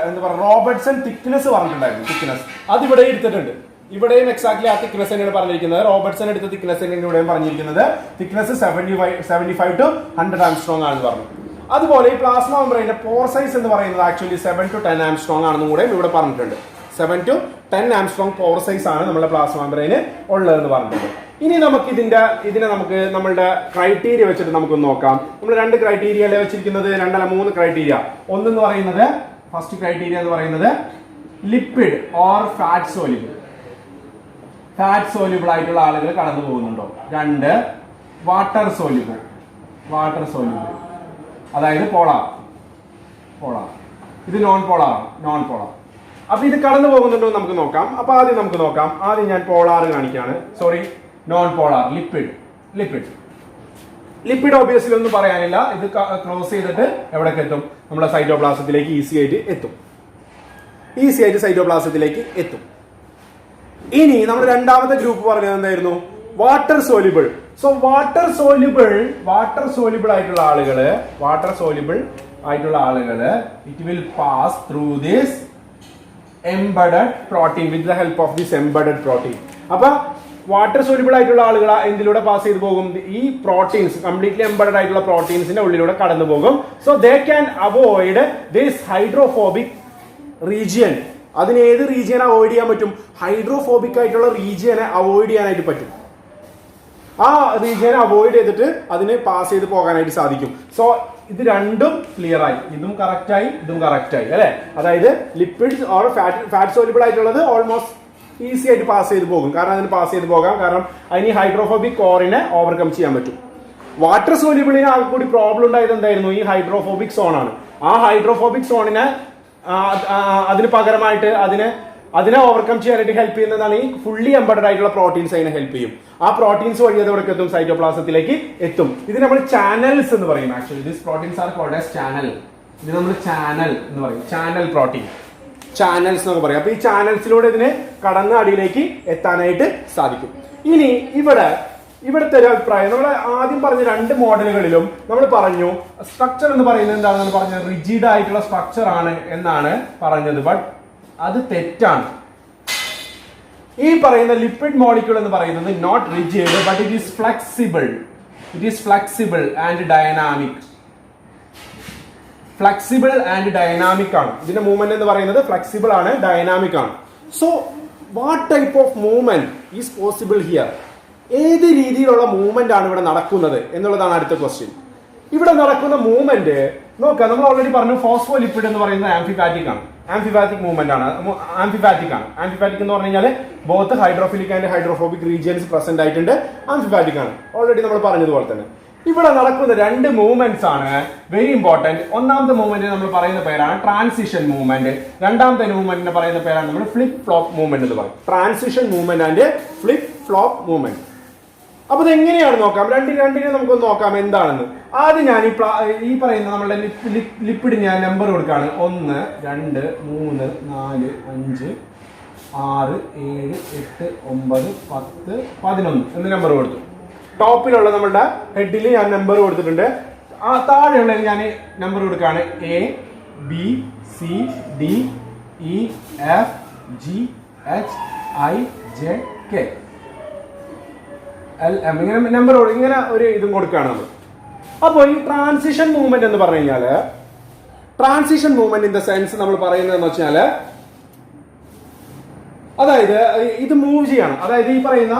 എന്താ പറയുക, റോബർട്ട്സൺ തിക്നെസ് പറഞ്ഞിട്ടുണ്ടായിരുന്നു. തിക്നെസ് അത് ഇവിടെ എടുത്തിട്ടുണ്ട്. ഇവിടെയും എക്സാക്ട്ലി ആ തിക്നെസ് തന്നെയാണ് പറഞ്ഞിരിക്കുന്നത്. റോബർട്ട്സൺ എടുത്ത തിക്നെസ് തന്നെയാണ് ഇവിടെയും പറഞ്ഞിരിക്കുന്നത്. തിക്നെസ് 75 to 100 ആംസ്ട്രോങ് ആണെന്ന് പറഞ്ഞു. അതുപോലെ ഈ പ്ലാസ്മ മെംബ്രെയിന്റെ പോർ സൈസ് എന്ന് പറയുന്നത് ആക്ച്വലി 7 to 10 ആംസ്ട്രോങ് ആണെന്നും കൂടെ ഇവിടെ പറഞ്ഞിട്ടുണ്ട്. 7 to 10 ആംസ്ട്രോങ് പോർ സൈസ് ആണ് നമ്മുടെ പ്ലാസ്മ മെംബ്രെയിന് ഉള്ളതെന്ന് പറഞ്ഞിട്ടുണ്ട്. ഇനി നമുക്ക് ഇതിനെ നമുക്ക് നമ്മളുടെ ക്രൈറ്റീരിയ വെച്ചിട്ട് നമുക്കൊന്ന് നോക്കാം. നമ്മൾ രണ്ട് ക്രൈറ്റീരിയ വെച്ചിരിക്കുന്നത്, 3 ക്രൈറ്റീരിയ. ഒന്നെന്ന് പറയുന്നത്, ഫസ്റ്റ് ക്രൈറ്റീരിയ എന്ന് പറയുന്നത് lipid or fat soluble. Fat soluble ആയിട്ടുള്ള ആളുകൾ കടന്നു പോകുന്നുണ്ടോ. 2 വാട്ടർ സോല്യൂബിൾ. അതായത് പോളാർ. ഇത് നോൺ പോളാർ. അപ്പൊ ഇത് കടന്നു പോകുന്നുണ്ടോ നമുക്ക് നോക്കാം. അപ്പൊ ആദ്യം ഞാൻ പോളാർ കാണിക്കാണ്. Sorry, non polar. Lipid obviously ഒന്നും പറയാനില്ല. ഇത് ക്ലോസ് ചെയ്തിട്ട് എവിടേക്ക് എത്തും, നമ്മുടെ സൈറ്റോപ്ലാസത്തിലേക്ക് ഈസി ആയിട്ട് സൈറ്റോപ്ലാസത്തിലേക്ക് എത്തും. ഇനി നമ്മൾ രണ്ടാമത്തെ ഗ്രൂപ്പ് പറഞ്ഞത് എന്തായിരുന്നു, water soluble. So water soluble ആയിട്ടുള്ള ആളുകള് it will pass through this embedded protein with the help of this embedded protein. അപ്പൊ വാട്ടർ സോല്യൂബിൾ ആയിട്ടുള്ള ആളുകൾ എന്തിലൂടെ പാസ് ചെയ്തു പോകും, ഈ പ്രോട്ടീൻസ്, കംപ്ലീറ്റ്ലി എംബഡഡ് ആയിട്ടുള്ള പ്രോട്ടീൻസിന്റെ ഉള്ളിലൂടെ കടന്നു പോകും. So they can avoid this hydrophobic region. അതിന് ഏത് റീജിയനെ അവോയ്ഡ് ചെയ്യാൻ പറ്റും, ഹൈഡ്രോഫോബിക് ആയിട്ടുള്ള റീജിയനെ അവോയ്ഡ് ചെയ്യാനായിട്ട് പറ്റും. ആ റീജിയനെ അവോയ്ഡ് ചെയ്തിട്ട് അതിന് പാസ് ചെയ്ത് പോകാനായിട്ട് സാധിക്കും. സോ ഇത് രണ്ടും ക്ലിയർ ആയി, ഇതും കറക്റ്റ് ആയി അല്ലെ. അതായത് ലിപ്പിഡ്സ് ഓർ ഫാറ്റ് സോല്യൂബിൾ ആയിട്ടുള്ളത് ഓൾമോസ്റ്റ് ഈസി ആയിട്ട് പാസ് ചെയ്ത് പോകും. കാരണം അതിന് ഹൈഡ്രോഫോബിക് കോറിനെ ഓവർകം ചെയ്യാൻ പറ്റും. വാട്ടർ സോല്യൂബിളിന് ആകെ കൂടി പ്രോബ്ലം ഉണ്ടായത് എന്തായിരുന്നു, ഈ ഹൈഡ്രോഫോബിക് സോൺ ആണ്. ആ ഹൈഡ്രോഫോബിക് സോണിനെ അതിന് പകരമായിട്ട് അതിനെ ഓവർകം ചെയ്യാനായിട്ട് ഹെൽപ്പ് ചെയ്യുന്നതാണ് ഈ ഫുള്ളി എംബഡഡ് ആയിട്ടുള്ള പ്രോട്ടീൻസ്. അതിനെ ഹെൽപ്പ് ചെയ്യും. ആ പ്രോട്ടീൻസ് വഴി അത് എവിടേക്ക് എത്തും, സൈറ്റോപ്ലാസത്തിലേക്ക് എത്തും. ഇത് നമ്മൾ ചാനൽസ് എന്ന് പറയും. Actually this proteins are called as channel. ഇത് നമ്മൾ ചാനൽ എന്ന് പറയും, ചാനൽ പ്രോട്ടീൻ, ചാനൽസ് എന്നൊക്കെ പറയും. അപ്പൊ ഈ ചാനൽസിലൂടെ ഇതിന് കടന്ന് അടിയിലേക്ക് എത്താനായിട്ട് സാധിക്കും. ഇനി ഇവിടുത്തെ ഒരു അഭിപ്രായം, നമ്മൾ ആദ്യം പറഞ്ഞ 2 മോഡലുകളിലും നമ്മൾ പറഞ്ഞു സ്ട്രക്ചർ എന്ന് പറയുന്നത് എന്താണെന്ന് പറഞ്ഞത്, റിജിഡ് ആയിട്ടുള്ള സ്ട്രക്ചർ ആണ് എന്നാണ് പറഞ്ഞത്. ബട്ട് അത് തെറ്റാണ്. ഈ പറയുന്ന ലിപ്പിഡ് മോളിക്യൂൾ എന്ന് പറയുന്നത് not rigid but it is flexible and dynamic ആണ്. ഇതിന്റെ മൂവ്മെന്റ് എന്ന് പറയുന്നത് ഫ്ലെക്സിബിൾ ആണ്, ഡൈനാമിക് ആണ്. So what type of movement is possible here? ഏത് രീതിയിലുള്ള മൂവ്മെന്റ് ആണ് ഇവിടെ നടക്കുന്നത് എന്നുള്ളതാണ് അടുത്ത ക്വസ്റ്റ്യൻ. ഇവിടെ നടക്കുന്ന മൂവ്മെന്റ് നോക്കാം. നമ്മൾ ഓൾറെഡി പറഞ്ഞു ഫോസ്ഫോലിപ്പിഡ് എന്ന് പറയുന്നത് ആംഫിഫാറ്റിക് മൂവ്മെന്റ് ആണ്. ആംഫിഫാറ്റിക് എന്ന് പറഞ്ഞു കഴിഞ്ഞാൽ both hydrophilic and hydrophobic regions present ആയിട്ടുണ്ട്. ആംഫിഫാറ്റിക് ആണ്, ഓൾറെഡി നമ്മൾ പറഞ്ഞതുപോലെ തന്നെ. ഇവിടെ നടക്കുന്ന 2 മൂവ്മെന്റ്സ് ആണ് വെരി ഇമ്പോർട്ടന്റ്. ഒന്നാമത്തെ മൂവ്മെന്റ് നമ്മൾ പറയുന്ന പേരാണ് ട്രാൻസിഷൻ മൂവ്മെന്റ്. രണ്ടാമത്തെ മൂവ്മെന്റിനെ പറയുന്ന പേരാണ് നമ്മൾ ഫ്ലിപ്പ് ഫ്ലോപ്പ് മൂവ്മെന്റ് എന്ന് പറയും. Transition movement and flip flop movement. അപ്പൊ ഇത് എങ്ങനെയാണ് നോക്കാം, രണ്ടിനെ നമുക്കൊന്ന് നോക്കാം എന്താണെന്ന്. ആദ്യം ഞാൻ ഈ പറയുന്ന നമ്മളുടെ ലിപ്പിഡ് ഞാൻ നമ്പർ കൊടുക്കുകയാണ്. 1 2 3 4 5 6 7 8 9 10 11 എന്ന് നമ്പർ കൊടുത്തു. ടോപ്പിലുള്ള നമ്മളുടെ ഹെഡിൽ ഞാൻ നമ്പർ കൊടുത്തിട്ടുണ്ട്. ആ താഴെയുള്ള ഞാൻ നമ്പർ കൊടുക്കുകയാണ് A B C D E F G H I J K L M ഇങ്ങനെ നമ്പർ ഇങ്ങനെ ഒരു ഇതും കൊടുക്കുകയാണ് നമ്മൾ. അപ്പോൾ ഈ ട്രാൻസിഷൻ മൂവ്മെന്റ് എന്ന് പറഞ്ഞു കഴിഞ്ഞാൽ, transition movement in the sense നമ്മൾ പറയുന്നതെന്ന് വെച്ചാൽ, അതായത് ഇത് മൂവ് ചെയ്യണം. അതായത് ഈ പറയുന്ന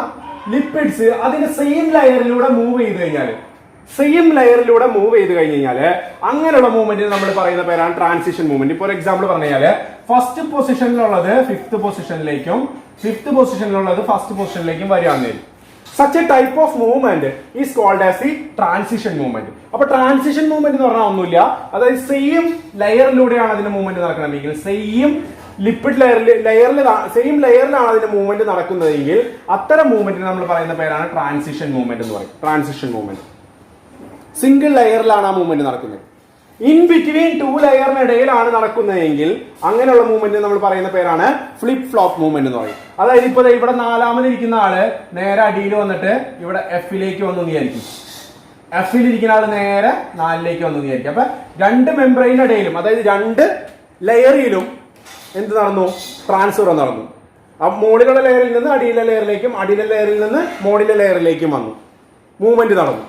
ലിപ്പിഡ്സ് അതിന്റെ സെയിം ലെയറിലൂടെ മൂവ് ചെയ്ത് കഴിഞ്ഞാൽ, അങ്ങനെയുള്ള മൂവ്മെന്റിന് നമ്മൾ പറയുന്ന പേരാണ് ട്രാൻസിഷൻ മൂവ്മെന്റ്. ഫോർ എക്സാമ്പിൾ പറഞ്ഞു കഴിഞ്ഞാൽ ഫസ്റ്റ് പൊസിഷനിലുള്ളത് ഫിഫ്ത് പൊസിഷനിലേക്കും ഫിഫ്ത് പൊസിഷനിലുള്ളത് ഫസ്റ്റ് പൊസിഷനിലേക്കും വരികയാണെന്ന്. Such a type of movement is called as the transition movement. അപ്പൊ ട്രാൻസിഷൻ മൂവ്മെന്റ് എന്ന് പറഞ്ഞാൽ ഒന്നുമില്ല, അതായത് സെയിം ലെയറിലൂടെയാണ് അതിന്റെ മൂവ്മെന്റ് നടക്കണമെങ്കിൽ, സെയിം ലിപ്പിഡ് സെയിം ലെയറിലാണ് അതിന്റെ മൂവ്മെന്റ് നടക്കുന്നതെങ്കിൽ അത്തരം മൂവ്മെന്റിന് നമ്മൾ പറയുന്ന പേരാണ് ട്രാൻസിഷൻ മൂവ്മെന്റ് എന്ന് പറയും. ട്രാൻസിഷൻ മൂവ്മെന്റ് സിംഗിൾ ലെയറിലാണ് ആ മൂവ്മെന്റ് നടക്കുന്നത്. ഇൻ ബിറ്റ്വീൻ 2 ലെയറിനിടയിലാണ് നടക്കുന്നതെങ്കിൽ അങ്ങനെയുള്ള മൂവ്മെന്റ് നമ്മൾ പറയുന്ന പേരാണ് ഫ്ലിപ്പ് ഫ്ലോപ്പ് മൂവ്മെന്റ് എന്ന് പറയും. അതായത് ഇപ്പൊ ഇവിടെ 4ാമതിരിക്കുന്ന ആള് നേരെ അടിയിൽ വന്നിട്ട് ഇവിടെ Fലേക്ക് വന്നു വിചാരിക്കും, Fലിരിക്കുന്ന ആള് നേരെ 4ലേക്ക് വന്നു വിചാരിക്കും. അപ്പൊ 2 മെംബ്രെയിനിടയിലും, അതായത് 2 ലെയറിലും എന്ത് നടന്നു? ട്രാൻസ്ഫർ നടന്നു. അപ്പൊ മുകളിലുള്ള ലെയറിൽ നിന്ന് അടിയിലെ ലെയറിലേക്കും അടിയിലെ ലെയറിൽ നിന്ന് മുകളിലെ ലെയറിലേക്കും വന്നു, മൂവ്മെന്റ് നടന്നു.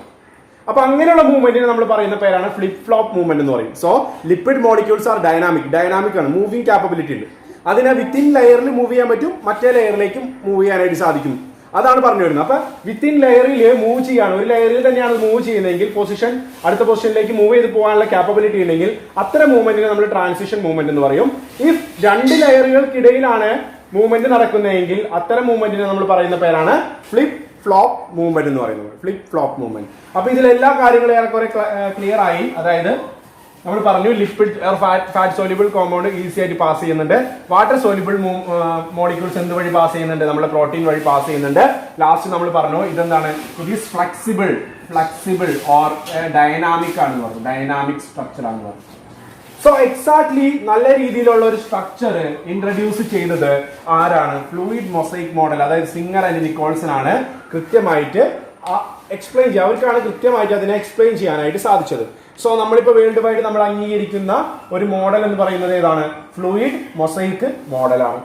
അപ്പൊ അങ്ങനെയുള്ള മൂവ്മെന്റിന് നമ്മൾ പറയുന്ന പേരാണ് ഫ്ലിപ്പ് ഫ്ലോപ്പ് മൂവ്മെന്റ് എന്ന് പറയും. So lipid molecules R dynamic ആണ്, മൂവിങ് കാപ്പബിലിറ്റി ഉണ്ട്. അതിനെ വിത്തിൻ ലെയറിൽ മൂവ് ചെയ്യാൻ പറ്റും, മറ്റേ ലെയറിലേക്കും മൂവ് ചെയ്യാനായിട്ട് സാധിക്കും. അതാണ് പറഞ്ഞു വരുന്നത്. അപ്പൊ വിത്തിൻ ലെയറിൽ മൂവ് ചെയ്യാണ്, ഒരു ലെയറിൽ തന്നെയാണ് മൂവ് ചെയ്യുന്നതെങ്കിൽ അടുത്ത പൊസിഷനിലേക്ക് മൂവ് ചെയ്ത് പോകാനുള്ള കാപ്പബിലിറ്റി ഉണ്ടെങ്കിൽ അത്തരം മൂവ്മെന്റിനെ നമ്മൾ ട്രാൻസിഷൻ മൂവ്മെന്റ് എന്ന് പറയും. ഇഫ് 2 ലെയറുകൾക്കിടയിലാണ് മൂവ്മെന്റ് നടക്കുന്നതെങ്കിൽ അത്തരം മൂവ്മെന്റിനെ നമ്മൾ പറയുന്ന പേരാണ് ഫ്ലിപ്പ് ഫ്ലോപ്പ് മൂവ്മെന്റ് എന്ന് പറയുന്നത്. Flip flop movement. അപ്പൊ ഇതിലെല്ലാ കാര്യങ്ങളും ഏറെക്കുറെ ക്ലിയർ ആയി. അതായത് നമ്മൾ പറഞ്ഞു lipid fat soluble compound easy ആയിട്ട് പാസ് ചെയ്യുന്നുണ്ട്, വാട്ടർ സോല്യൂബിൾ മോളിക്യൂൾസ് എന്ത് വഴി പാസ് ചെയ്യുന്നുണ്ട്? നമ്മുടെ പ്രോട്ടീൻ വഴി പാസ് ചെയ്യുന്നുണ്ട്. ലാസ്റ്റ് നമ്മൾ പറഞ്ഞു ഇതെന്താണ്? It is flexible or dynamic ആണെന്ന് പറഞ്ഞു, ഡൈനാമിക് സ്ട്രക്ചർ ആണെന്ന് പറഞ്ഞു. സോ എക്സാക്ട്ലി നല്ല രീതിയിലുള്ള ഒരു സ്ട്രക്ചർ ഇൻട്രൊഡ്യൂസ് ചെയ്തത് ആരാണ്? ഫ്ലൂയിഡ് മൊസൈക് മോഡൽ, അതായത് സിംഗർ ആൻഡ് നിക്കോൾസൺ ആണ് കൃത്യമായിട്ട് എക്സ്പ്ലെയിൻ ചെയ്യുക. അവർക്കാണ് കൃത്യമായിട്ട് അതിനെ എക്സ്പ്ലെയിൻ ചെയ്യാനായിട്ട് സാധിച്ചത്. സോ നമ്മളിപ്പോൾ വേൾഡ് വൈഡ് നമ്മൾ അംഗീകരിക്കുന്ന ഒരു മോഡൽ എന്ന് പറയുന്നത് ഏതാണ്? ഫ്ലൂയിഡ് മൊസൈക് മോഡലാണ്.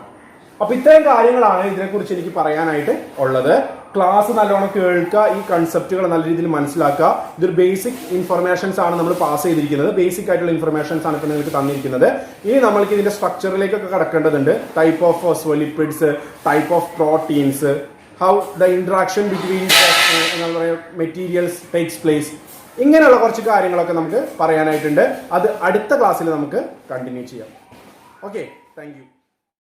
അപ്പൊ ഇത്രയും കാര്യങ്ങളാണ് ഇതിനെക്കുറിച്ച് എനിക്ക് പറയാനായിട്ട് ഉള്ളത്. ക്ലാസ് നല്ലോണം കേൾക്കുക, ഈ കൺസെപ്റ്റുകൾ നല്ല രീതിയിൽ മനസ്സിലാക്കുക. ഇതൊരു ബേസിക് ഇൻഫർമേഷൻസ് ആണ് നമ്മൾ പാസ് ചെയ്തിരിക്കുന്നത്, ബേസിക് ആയിട്ടുള്ള ഇൻഫർമേഷൻസ് ആണ് ഇപ്പോൾ നിങ്ങൾക്ക് തന്നിരിക്കുന്നത്. ഇനി നമ്മൾക്ക് ഇതിന്റെ സ്ട്രക്ചറിലേക്കൊക്കെ കടക്കേണ്ടതുണ്ട്. Type of phospholipids, type of proteins, how the interaction between എന്താ പറയുക മെറ്റീരിയൽസ് ടേക്സ് പ്ലേസ്, ഇങ്ങനെയുള്ള കുറച്ച് കാര്യങ്ങളൊക്കെ നമുക്ക് പറയാനായിട്ടുണ്ട്. അത് അടുത്ത ക്ലാസ്സിൽ നമുക്ക് കണ്ടിന്യൂ ചെയ്യാം. Okay, thank you.